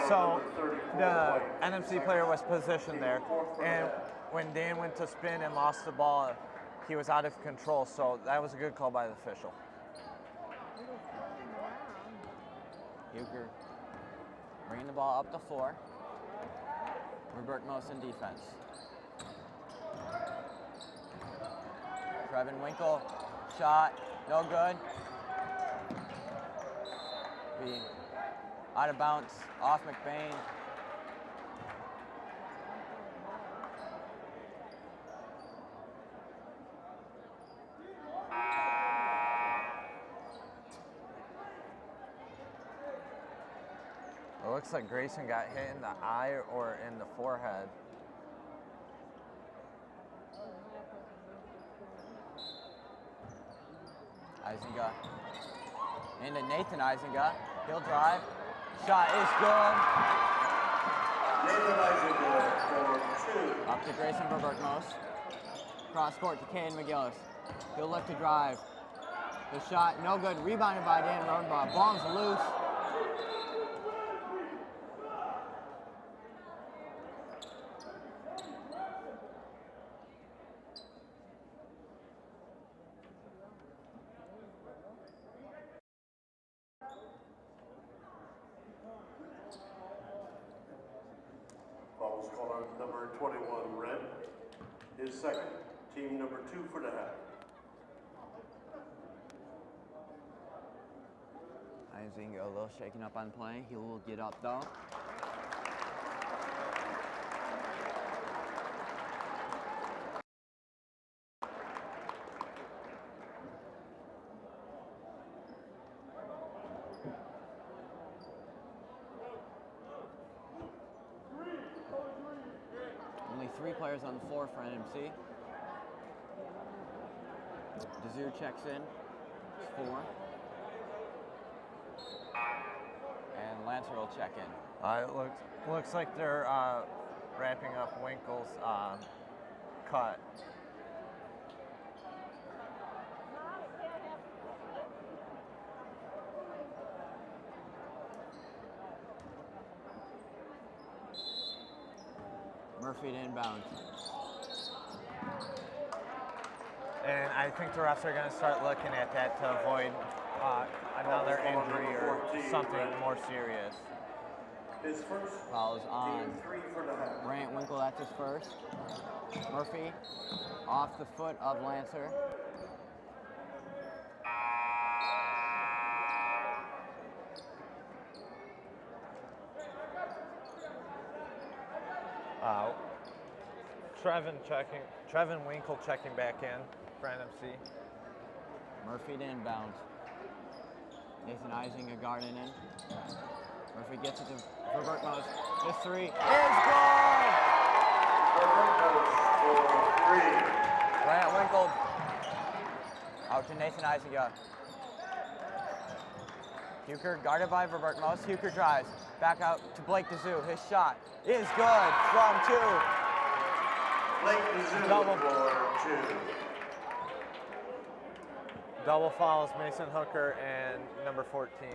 So the NMC player was positioned there, and when Dan went to spin and lost the ball, he was out of control. So that was a good call by the official. Huger bringing the ball up the floor. Robert Moss in defense. Trevin Winkle, shot, no good. Be out of bounds, off McBain. It looks like Grayson got hit in the eye or in the forehead. Isinga into Nathan Isinga. He'll drive. Shot is good. Nathan Isinga for 2. Up to Grayson Verbertmos. Cross court to Kane McGillis. He'll look to drive. The shot, no good. Rebounded by Dan Rodenbaugh. Ball's loose. Foul was called on number 21, red. His second. Team number 2 for the half. Isinga a little shaken up on play. He will get up though. Only 3 players on the floor for NMC. Desir checks in. It's 4. And Lancer will check in. It looks like they're wrapping up Winkle's cut. Murphy to inbound. And I think the refs are going to start looking at that to avoid another injury or something more serious. His first. Fouls on Team 3 for the half. Grant Winkle, that's his first. Murphy off the foot of Lancer. Trevin Winkle checking back in for NMC. Murphy to inbound. Nathan Isinga guarding in. Murphy gets it to Verbertmos. His 3 is good! Verbertmos for 3. Grant Winkle out to Nathan Isinga. Huker guarded by Verbertmos. Huker drives. Back out to Blake Dezou. His shot is good from 2. Blake Dezou for 2. Double fouls, Mason Hooker and number 14.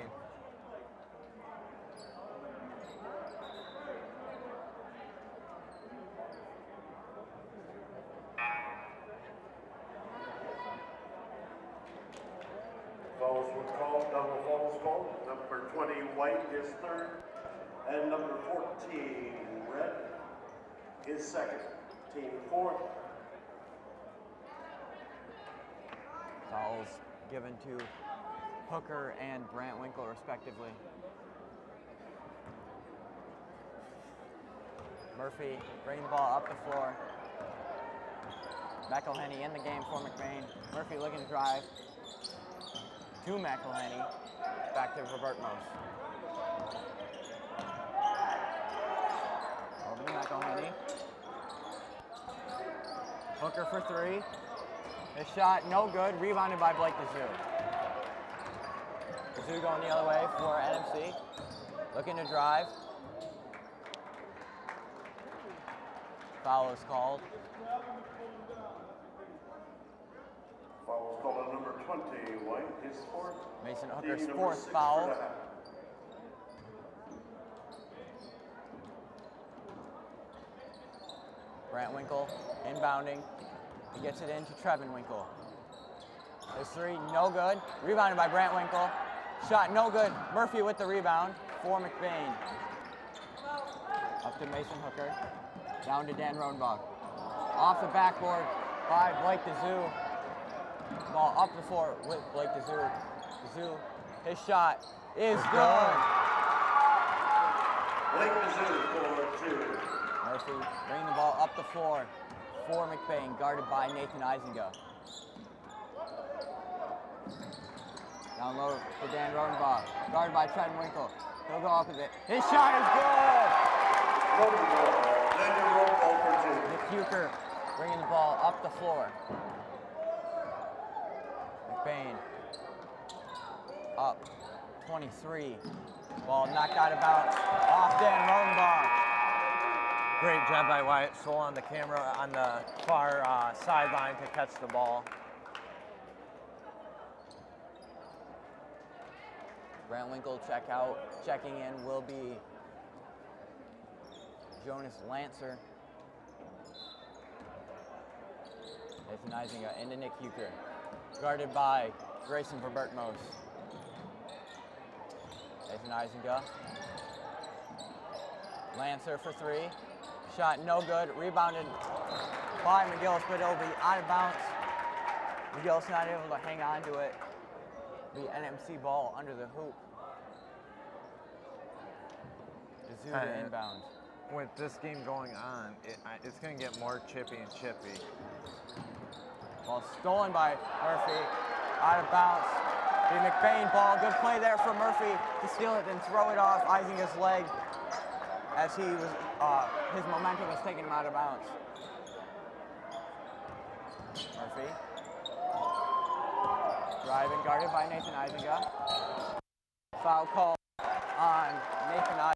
Fouls were called, double fouls called. Number 20, White, his third. And number 14, Red, his second. Team 4. Fouls given to Hooker and Grant Winkle, respectively. Murphy bringing the ball up the floor. McElhenney in the game for McBain. Murphy looking to drive to McElhenney. Back to Verbertmos. Over to McElhenney. Hooker for 3. His shot, no good. Rebounded by Blake Dezou. Dezou going the other way for NMC. Looking to drive. Foul is called. Foul is called on number 20, White, his fourth. Mason Hooker's Team number fourth 6 foul. for the half. Brant Winkle inbounding. He gets it into Trevin Winkle. His three, no good. Rebounded by Brant Winkle. Shot no good. Murphy with the rebound for McBain. Up to Mason Hooker. Down to Dan Rodenbach. Off the backboard by Blake DeZoo. Ball up the floor with Blake DeZoo. DeZoo, his shot is good. Blake DeZoo for 2. Murphy bringing the ball up the floor for McBain, guarded by Nathan Eisinga. Down low to Dan Rodenbach, guarded by Trevin Winkle. He'll go up with it. His shot is good! Daniel Rodenbach for 2. Nick Huker bringing the ball up the floor. McBain up 23. Ball knocked out of bounds off Dan Rodenbach. Great job by Wyatt Soul on the camera on the far sideline to catch the ball. Brant Winkle checking in will be Jonas Lancer. Nathan Eisinga into Nick Huker. Guarded by Grayson Verbertmos. Nathan Eisinga. Lancer for three. Shot no good. Rebounded by McGillis, but it'll be out of bounds. McGillis not able to hang on to it. The NMC ball under the hoop. DeZoo to inbound. With this game going on, it's going to get more chippy and chippy. Ball stolen by Murphy. Out of bounds. The McBain ball. Good play there for Murphy to steal it and throw it off Eisinga's leg as he was, his momentum was taking him out of bounds. Murphy. Driving, guarded by Nathan Eisinga. Foul call on Nathan Eisinga.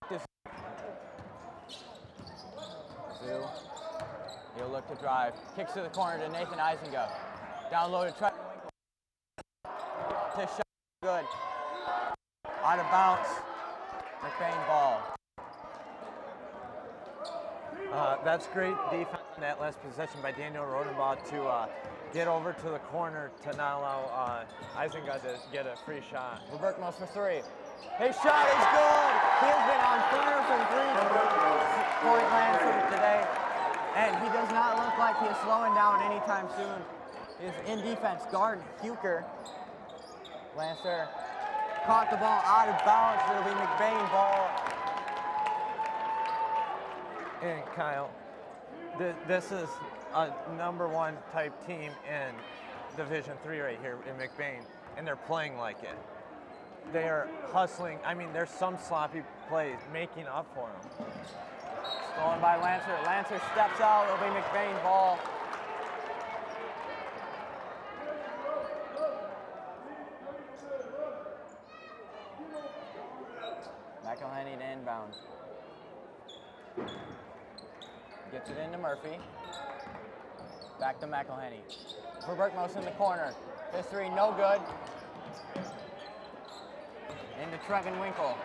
DeZoo. He'll look to drive. Kicks to the corner to Nathan Eisinga. Down low to Trevin Winkle. His shot good. Out of bounds. McBain ball. That's great defense in that last possession by Daniel Rodenbach to get over to the corner to not allow Eisinga to get a free shot. Verbertmos for three. His shot is good. He has been on fire from three-point land for today, and he does not look like he is slowing down anytime soon. He is in defense. Guard Huker. Lancer caught the ball out of bounds. It'll be McBain ball. And Kyle, this is a #1 type team in Division III right here in McBain, and they're playing like it. They are hustling. I mean, there's some sloppy plays making up for them. Stolen by Lancer. Lancer steps out. It'll be McBain ball. McElhenney to inbound. Gets it into Murphy. Back to McElhenney. Verbertmos in the corner. His three, no good. Into Trevin Winkle.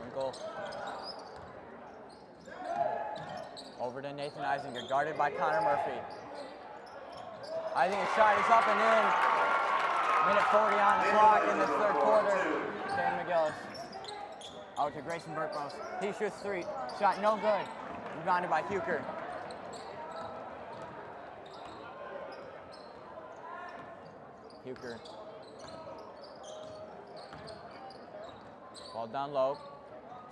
Winkle. Over to Nathan Eisinga, guarded by Connor Murphy. I think his shot is up and in. Minute 40 on the clock in this third quarter. Dan McGillis. Out to Grayson Verbertmos. He shoots three. Shot no good. Rebounded by Huker. Huker. Ball down low.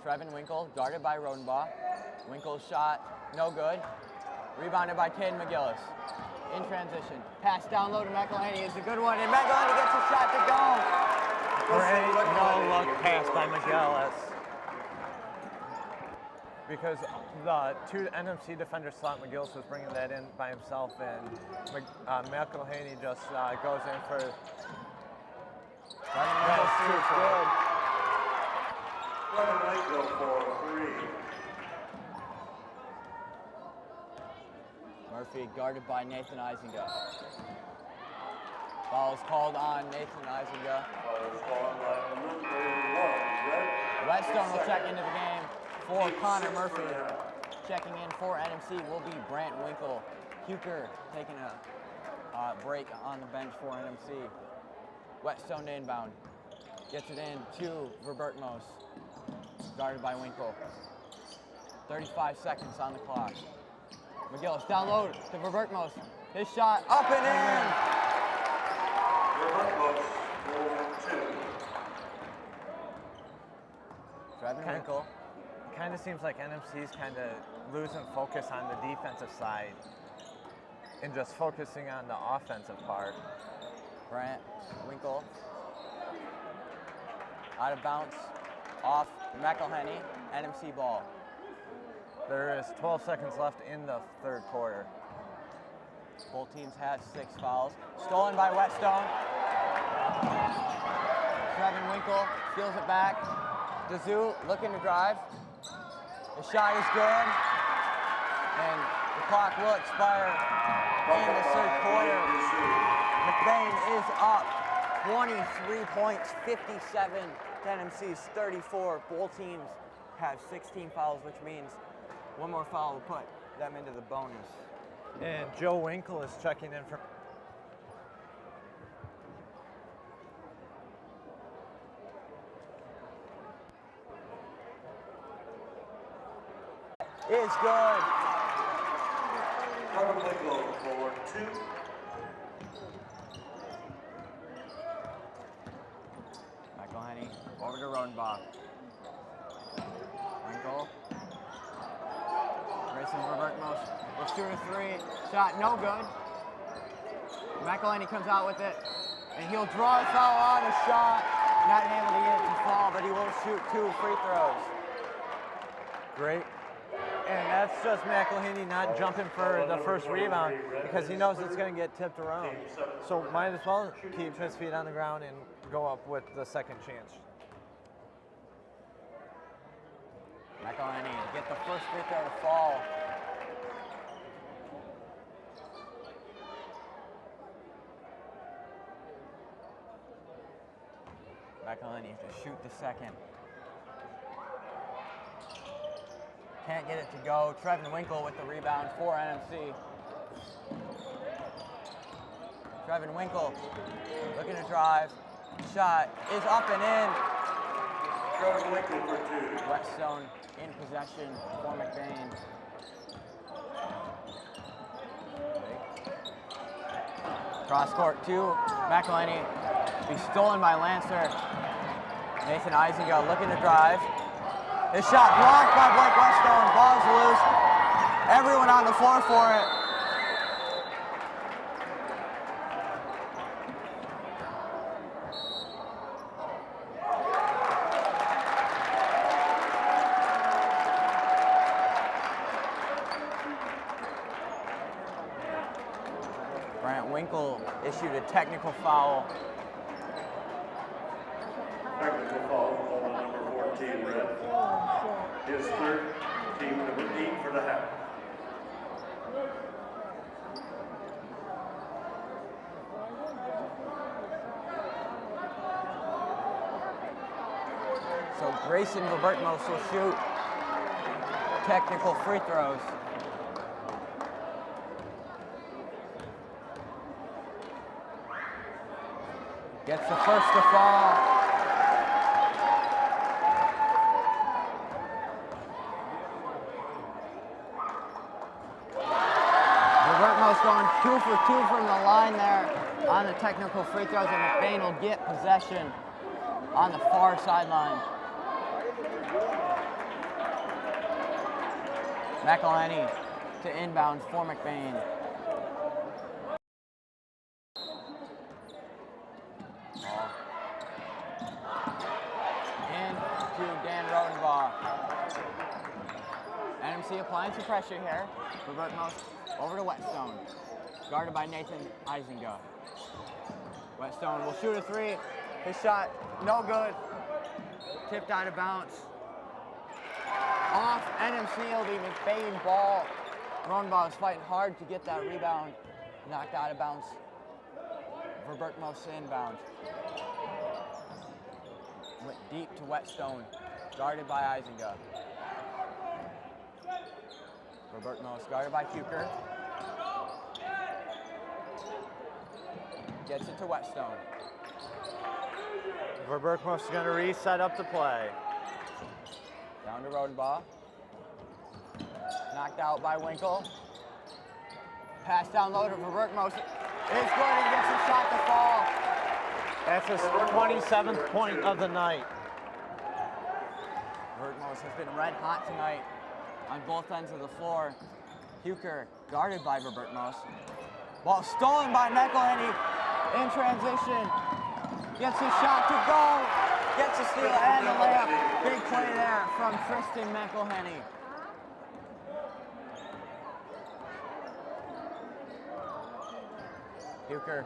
Trevin Winkle, guarded by Rodenbach. Winkle's shot, no good. Rebounded by Caden McGillis. In transition. Pass down low to McElhenney is a good one, and McElhenney gets a shot to go. Great no-look pass by McGillis. Because the two NMC defenders thought McGillis was bringing that in by himself, and McElhaney just goes in for That's too good. Trevor Michael for 3. Murphy guarded by Nathan Isinga. Foul is called on Nathan Isinga. Foul is called by number 1, Red. Whetstone will check into the game for Connor Murphy. Checking in for NMC will be Brant Winkle. Huker taking a break on the bench for NMC. Whetstone to inbound. Gets it in to Verbertmos. Guarded by Winkle. 35 seconds on the clock. McGillis down low to Verbertmos. His shot up and in. Verbertmos for 2. Trevin Winkle. Kind of seems like NMC's kind of losing focus on the defensive side and just focusing on the offensive part. Brant Winkle. Out of bounds. Off McElhaney. NMC ball. There is 12 seconds left in the third quarter. Both teams have 6 fouls. Stolen by Whetstone. Trevin Winkle steals it back. Dazoo looking to drive. The shot is good. And the clock will expire in the third quarter. McBain is up 23 points, 57 to NMC's 34. Both teams have 16 fouls, which means one more foul will put them into the bonus. And Joe Winkle is checking in for Is good. Trevor Michael for 2. McElhaney over to Rodenbach. Winkle. Grayson Verbertmos will shoot a 3. Shot no good. McElhaney comes out with it, and he'll draw a foul on a shot. Not able to get it to fall, but he will shoot 2 free throws. great. And that's just McElhaney not jumping for the first rebound because he knows it's going to get tipped around. So might as well keep his feet on the ground and go up with the second chance. McElhaney get the first free throw to fall. McElhaney to shoot the second. Can't get it to go. Trevin Winkle with the rebound for NMC. Trevin Winkle looking to drive. Shot is up and in. Trevin Winkle for 2. Whetstone in possession for McBain. Cross court to McElhaney. Be stolen by Lancer. Nathan Isinga looking to drive. His shot blocked by Blake Whetstone. Ball's loose. Everyone on the floor for it. Brant Winkle issued a technical foul. Technical foul called on number 14, Red. His third, team number 8 for the half. So Grayson Verbertmos will shoot technical free throws. Gets the first to fall. Verbertmos going 2 for 2 from the line there on the technical free throws, and McBain will get possession on the far sideline. McElhaney to inbound for McBain. to Dan Rodenbaugh. NMC applying some pressure here. Robertmos over to Whetstone. Guarded by Nathan Eisinga. Whetstone will shoot a three. His shot, no good. Tipped out of bounds. Off NMC, it'll be McBain ball. Rodenbaugh is fighting hard to get that rebound. Knocked out of bounds. Robertmos inbound. Went deep to Whetstone, guarded by Eisinga. Robertmos guarded by Huker. Gets it to Whetstone. Robertmos is going to reset up the play. Down to Rodenbaugh. Knocked out by Winkle. Pass down low to Robertmos. It's good and gets a shot to fall. That's his 27th point of the night. Robertmos has been red hot tonight on both ends of the floor. Huker guarded by Robertmos. Ball stolen by McElhenney in transition. Gets his shot to go. Gets a steal and a layup. Big play there from Tristan McElhenney. Huker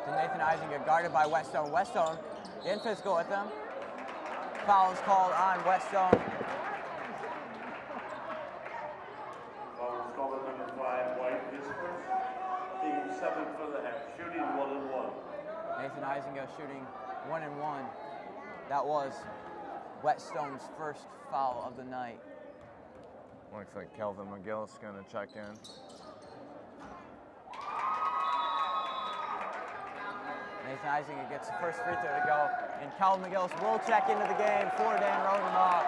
to Nathan Eisinga, guarded by Whetstone. Whetstone in physical with him. Foul is called on Whetstone. Foul is called on number 5, White. His first, team 7 for the half, shooting 1-1. Nathan Eisinga shooting 1-1. That was Whetstone's first foul of the night. Looks like Kelvin McGill's going to check in. Nathan Eisinga gets the first free throw to go, and Calvin McGillis will check into the game for Dan Rodenbaugh.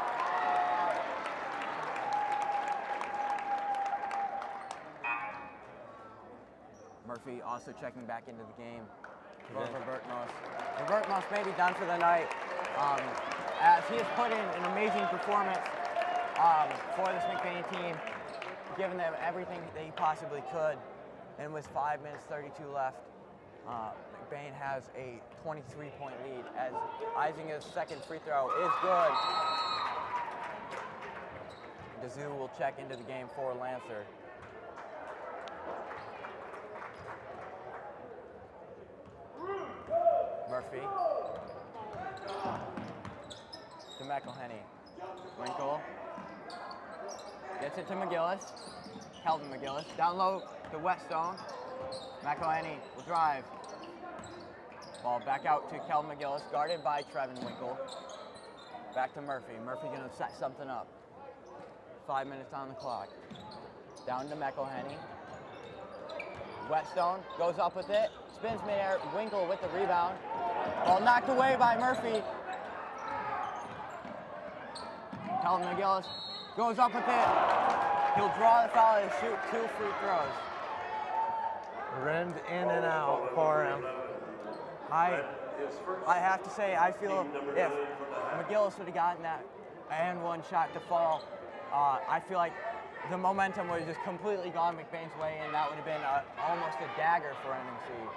Murphy also checking back into the game for Robertmos. Robertmos may be done for the night, as he has put in an amazing performance for this McBain team, giving them everything that he possibly could. And with 5 minutes 32 left, McBain has a 23-point lead as Eisinga's second free throw is good. Dazoo will check into the game for Lancer. Murphy to McElhenney. Winkle gets it to McGillis. Kelvin McGillis down low to Whetstone. McElhenney will drive. Ball back out to Kelvin McGillis, guarded by Trevin Winkle. Back to Murphy. Murphy gonna set something up. 5 minutes on the clock. Down to McElhenney. Whetstone goes up with it, spins midair. Winkle with the rebound. Ball knocked away by Murphy. Kelvin McGillis goes up with it. He'll draw the foul and shoot 2 free throws. Rimmed in and out for him. I have to say, I feel if McGillis would have gotten that and one shot to fall, I feel like the momentum would have just completely gone McBain's way, and that would have been almost a dagger for NMC.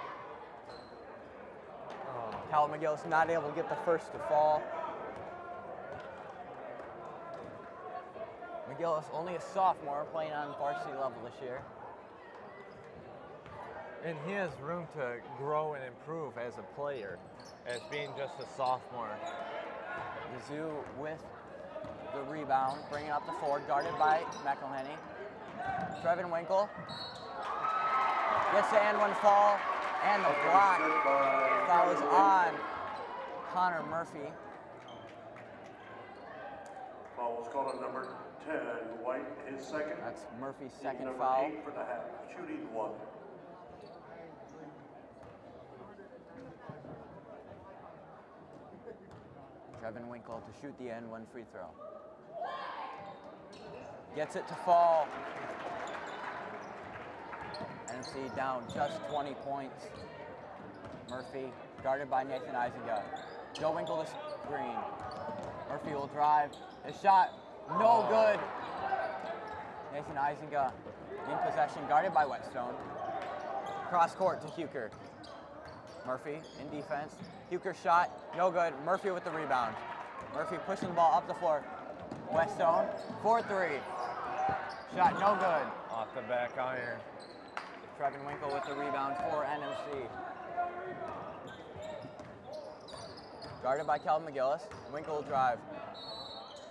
Cal McGillis not able to get the first to fall. McGillis, only a sophomore, playing on varsity level this year. And he has room to grow and improve as a player, as being just a sophomore. Mizzou with the rebound, bringing up the floor, guarded by McElhenney. Trevin Winkle gets the and one fall, and the block. Foul is on Connor Murphy. Foul was called on number 10, White, his second. That's Murphy's second number foul. 8 for the half, shooting 1. Trevin Winkle to shoot the end one free throw. Gets it to fall. NMC down just 20 points. Murphy guarded by Nathan Eisinga. Joe Winkle to screen. Murphy will drive. His shot, no good. Nathan Eisinga in possession, guarded by Whetstone. Cross court to Huker. Murphy in defense. Huker shot, no good. Murphy with the rebound. Murphy pushing the ball up the floor. Westone, 4-3. Shot no good. Off the back iron. Trevin Winkle with the rebound for NMC. Guarded by Calvin McGillis. Winkle will drive.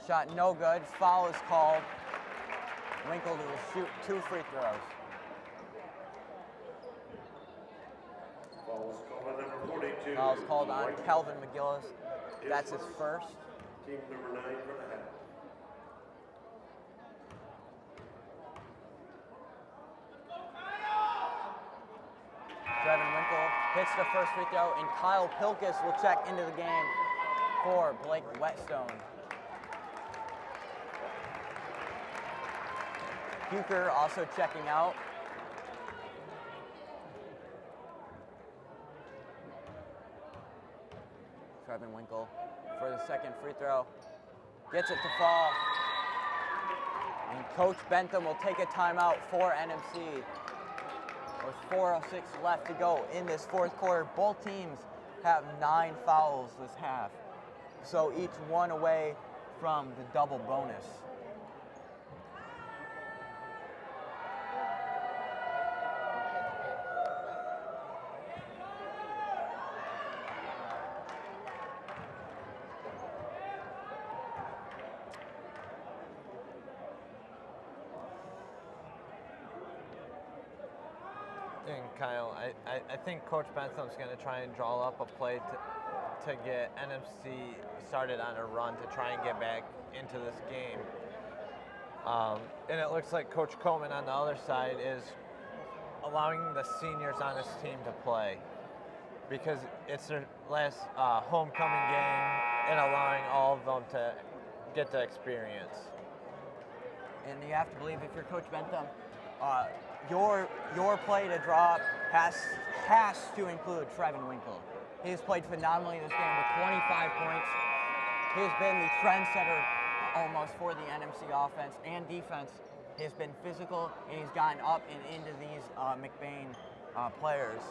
Shot no good. Foul is called. Winkle will shoot 2 free throws. Foul is called on number 42. Foul is called on Calvin McGillis. That's his first. Team number 9 for the half. Trevin Winkle hits the first free throw, and Kyle Pilkus will check into the game for Blake Whetstone. Huker also checking out. Trevin Winkle for the second free throw. Gets it to fall. And Coach Bentham will take a timeout for NMC. With 4:06 left to go in this fourth quarter. Both teams have 9 fouls this half. So each one away from the double bonus. And Kyle, I think Coach Bentham's going to try and draw up a play to get NMC started on a run to try and get back into this game. And it looks like Coach Coleman on the other side is allowing the seniors on his team to play because it's their last homecoming game and allowing all of them to get the experience. And you have to believe if you're Coach Bentham, your play to draw up has to include Trevin Winkle. He has played phenomenally this game with 25 points. He has been the trendsetter almost for the NMC offense and defense. He has been physical and he's gotten up and into these McBain players.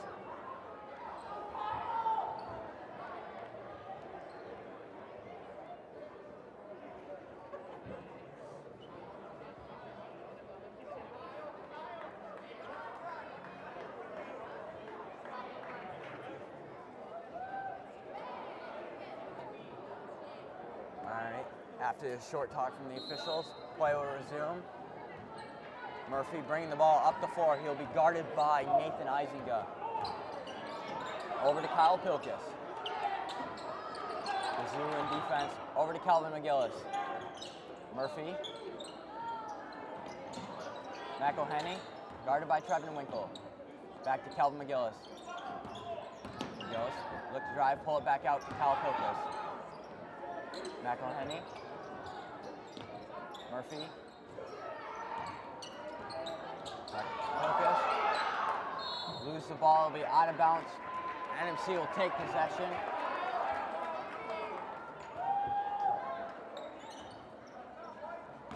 After a short talk from the officials, play will resume. Murphy bringing the ball up the floor. He'll be guarded by Nathan Izinga. Over to Kyle Pilkus. Mizzou in defense. Over to Calvin McGillis. Murphy. McElhenney, guarded by Trevin Winkle. Back to Calvin McGillis. McGillis, look to drive, pull it back out to Kyle Pilkus. McElhenney. Murphy. Pilkus. Lose the ball, it'll be out of bounds. NMC will take possession.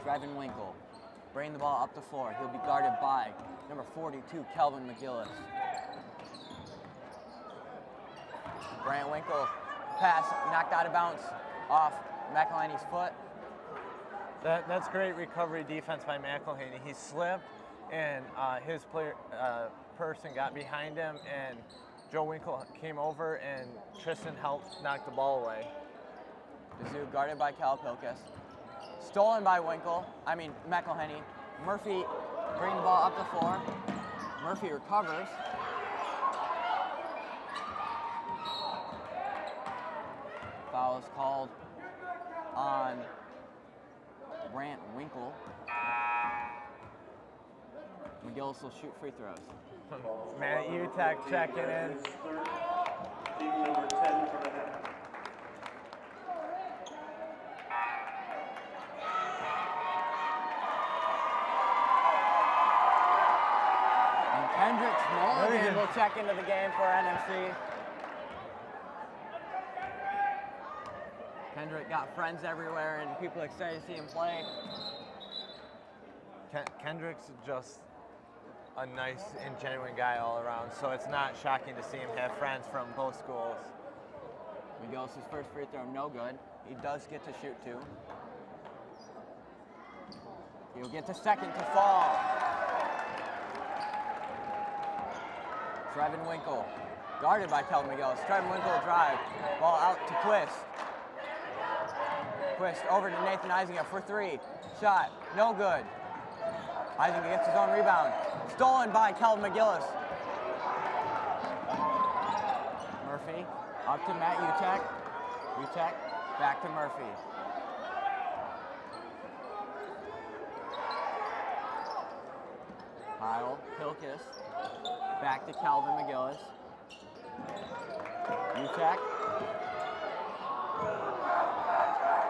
Trevin Winkle. Bring the ball up the floor. He'll be guarded by number 42, Calvin McGillis. Grant Winkle. Pass knocked out of bounds off McElhenney's foot. That's great recovery defense by McElhaney. He slipped, and his person got behind him, and Joe Winkle came over, and Tristan helped knock the ball away. Mizzou guarded by Cal Pilkus. Stolen by McElhenney. Murphy bring the ball up the floor. Murphy recovers. Foul is called on Grant Winkle. McGillis will shoot free throws. Matt Utek checking in. Team number 10 for the half. And Kendricks Mulligan will check into the game for NMC. Kendrick got friends everywhere and people excited to see him play. Kendrick's just a nice and genuine guy all around, so it's not shocking to see him have friends from both schools. McGillis' first free throw, no good. He does get to shoot 2. He'll get the second to fall. Trevin Winkle, guarded by Kelvin McGillis. Trevin Winkle will drive. Ball out to Quist. Quist over to Nathan Eisinger for 3. Shot, no good. Eisinger gets his own rebound. Stolen by Kelvin McGillis. Murphy up to Matt Utek. Utek back to Murphy. Kyle Pilkus back to Calvin McGillis. Utek.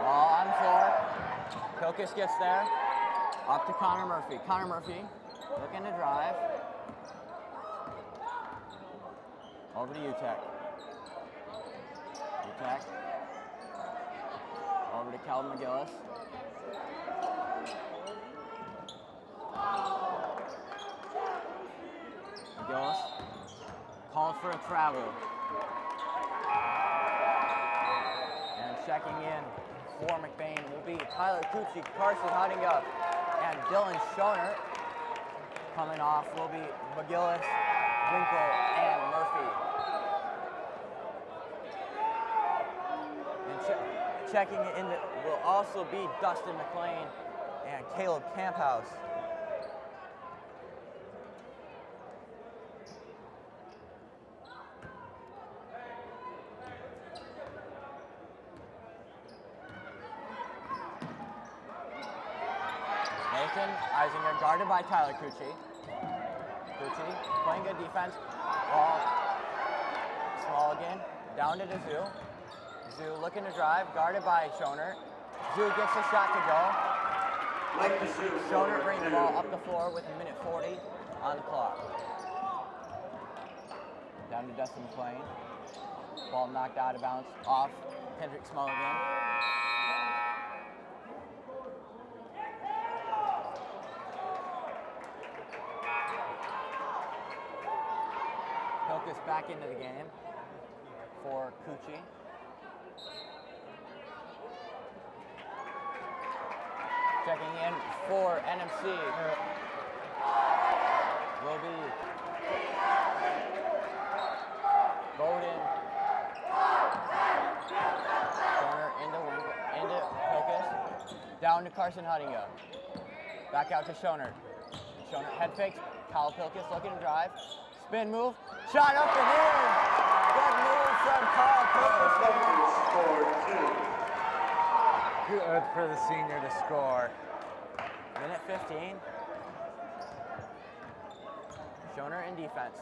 Ball on the floor. Pilkus gets there. Up to Connor Murphy. Connor Murphy looking to drive. Over to Utek. Utek. Over to Calvin McGillis. McGillis called for a travel. And checking in for McBain will be Tyler Cucci, Carson Huttinga, and Dylan Schoner. Coming off will be McGillis, Winkle, and Murphy. And checking in will also be Dustin McLean and Caleb Camphouse. Nathan Eisinger guarded by Tyler Cucci. Cucci playing good defense. Ball small again. Down to Zoo. Zoo looking to drive, guarded by Schoner. Zoo gets the shot to go. Schoner brings the ball up the floor with 1:40 on the clock. Down to Dustin McLean. Ball knocked out of bounds off Kendrick Small again. Pilkus back into the game for Cucci. Checking in for NMC will be Bowden. Corner into Pilkus. Down to Carson Huttinga. Back out to Schoner. Schoner head fakes. Kyle Pilkus looking to drive. Spin move. Shot up and in. Good move from Kyle Pilkus. Good for the senior to score. 1:15. Schoner in defense.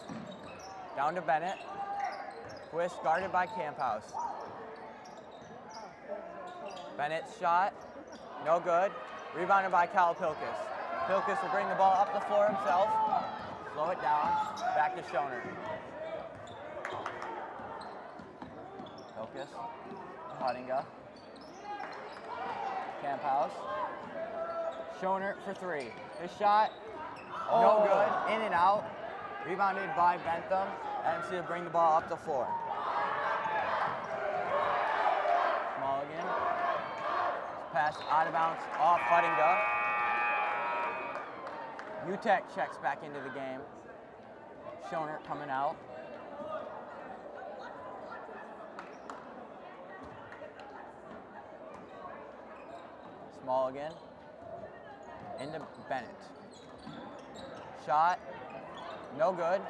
Down to Bennett. Quist guarded by Camphouse. Bennett's shot, no good. Rebounded by Kyle Pilkus. Pilkus will bring the ball up the floor himself. Slow it down. Back to Schoner. Pilkus. Huttinga. Camphouse. Schoner for 3. His shot, no good. In and out. Rebounded by Bentham. NMC will bring the ball up the floor. Small again. Pass out of bounds off Huttinga. Utek checks back into the game. Schoner coming out. Small again. Into Bennett. Shot, no good.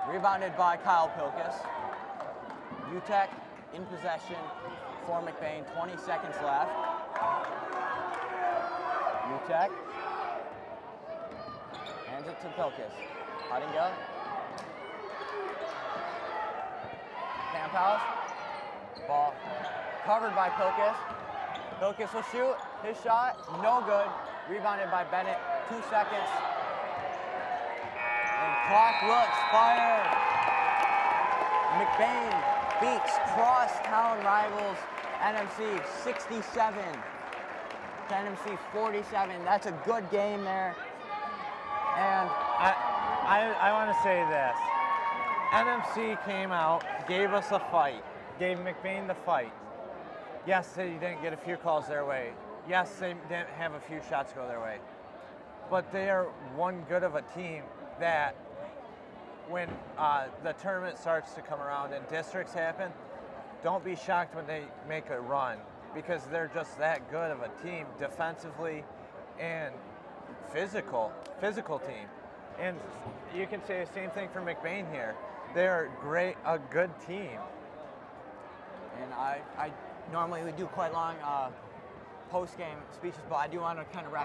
Rebounded by Kyle Pilkus. Utek in possession for McBain. 20 seconds left. Utek hands it to Pilkus. Huttinga. Camphouse. Ball covered by Pilkus. Pilkus will shoot. His shot, no good. Rebounded by Bennett. 2 seconds. And clock will expire. McBain beats crosstown rivals NMC 67 to NMC 47. That's a good game there. And I want to say this. NMC came out, gave us a fight, gave McBain the fight. Yes, they didn't get a few calls their way. Yes, they didn't have a few shots go their way. But they are one good of a team that when the tournament starts to come around and districts happen, don't be shocked when they make a run, because they're just that good of a team defensively and physical team. And you can say the same thing for McBain here. They're a good team. And I normally we do quite long post-game speeches, but I do want to kind of wrap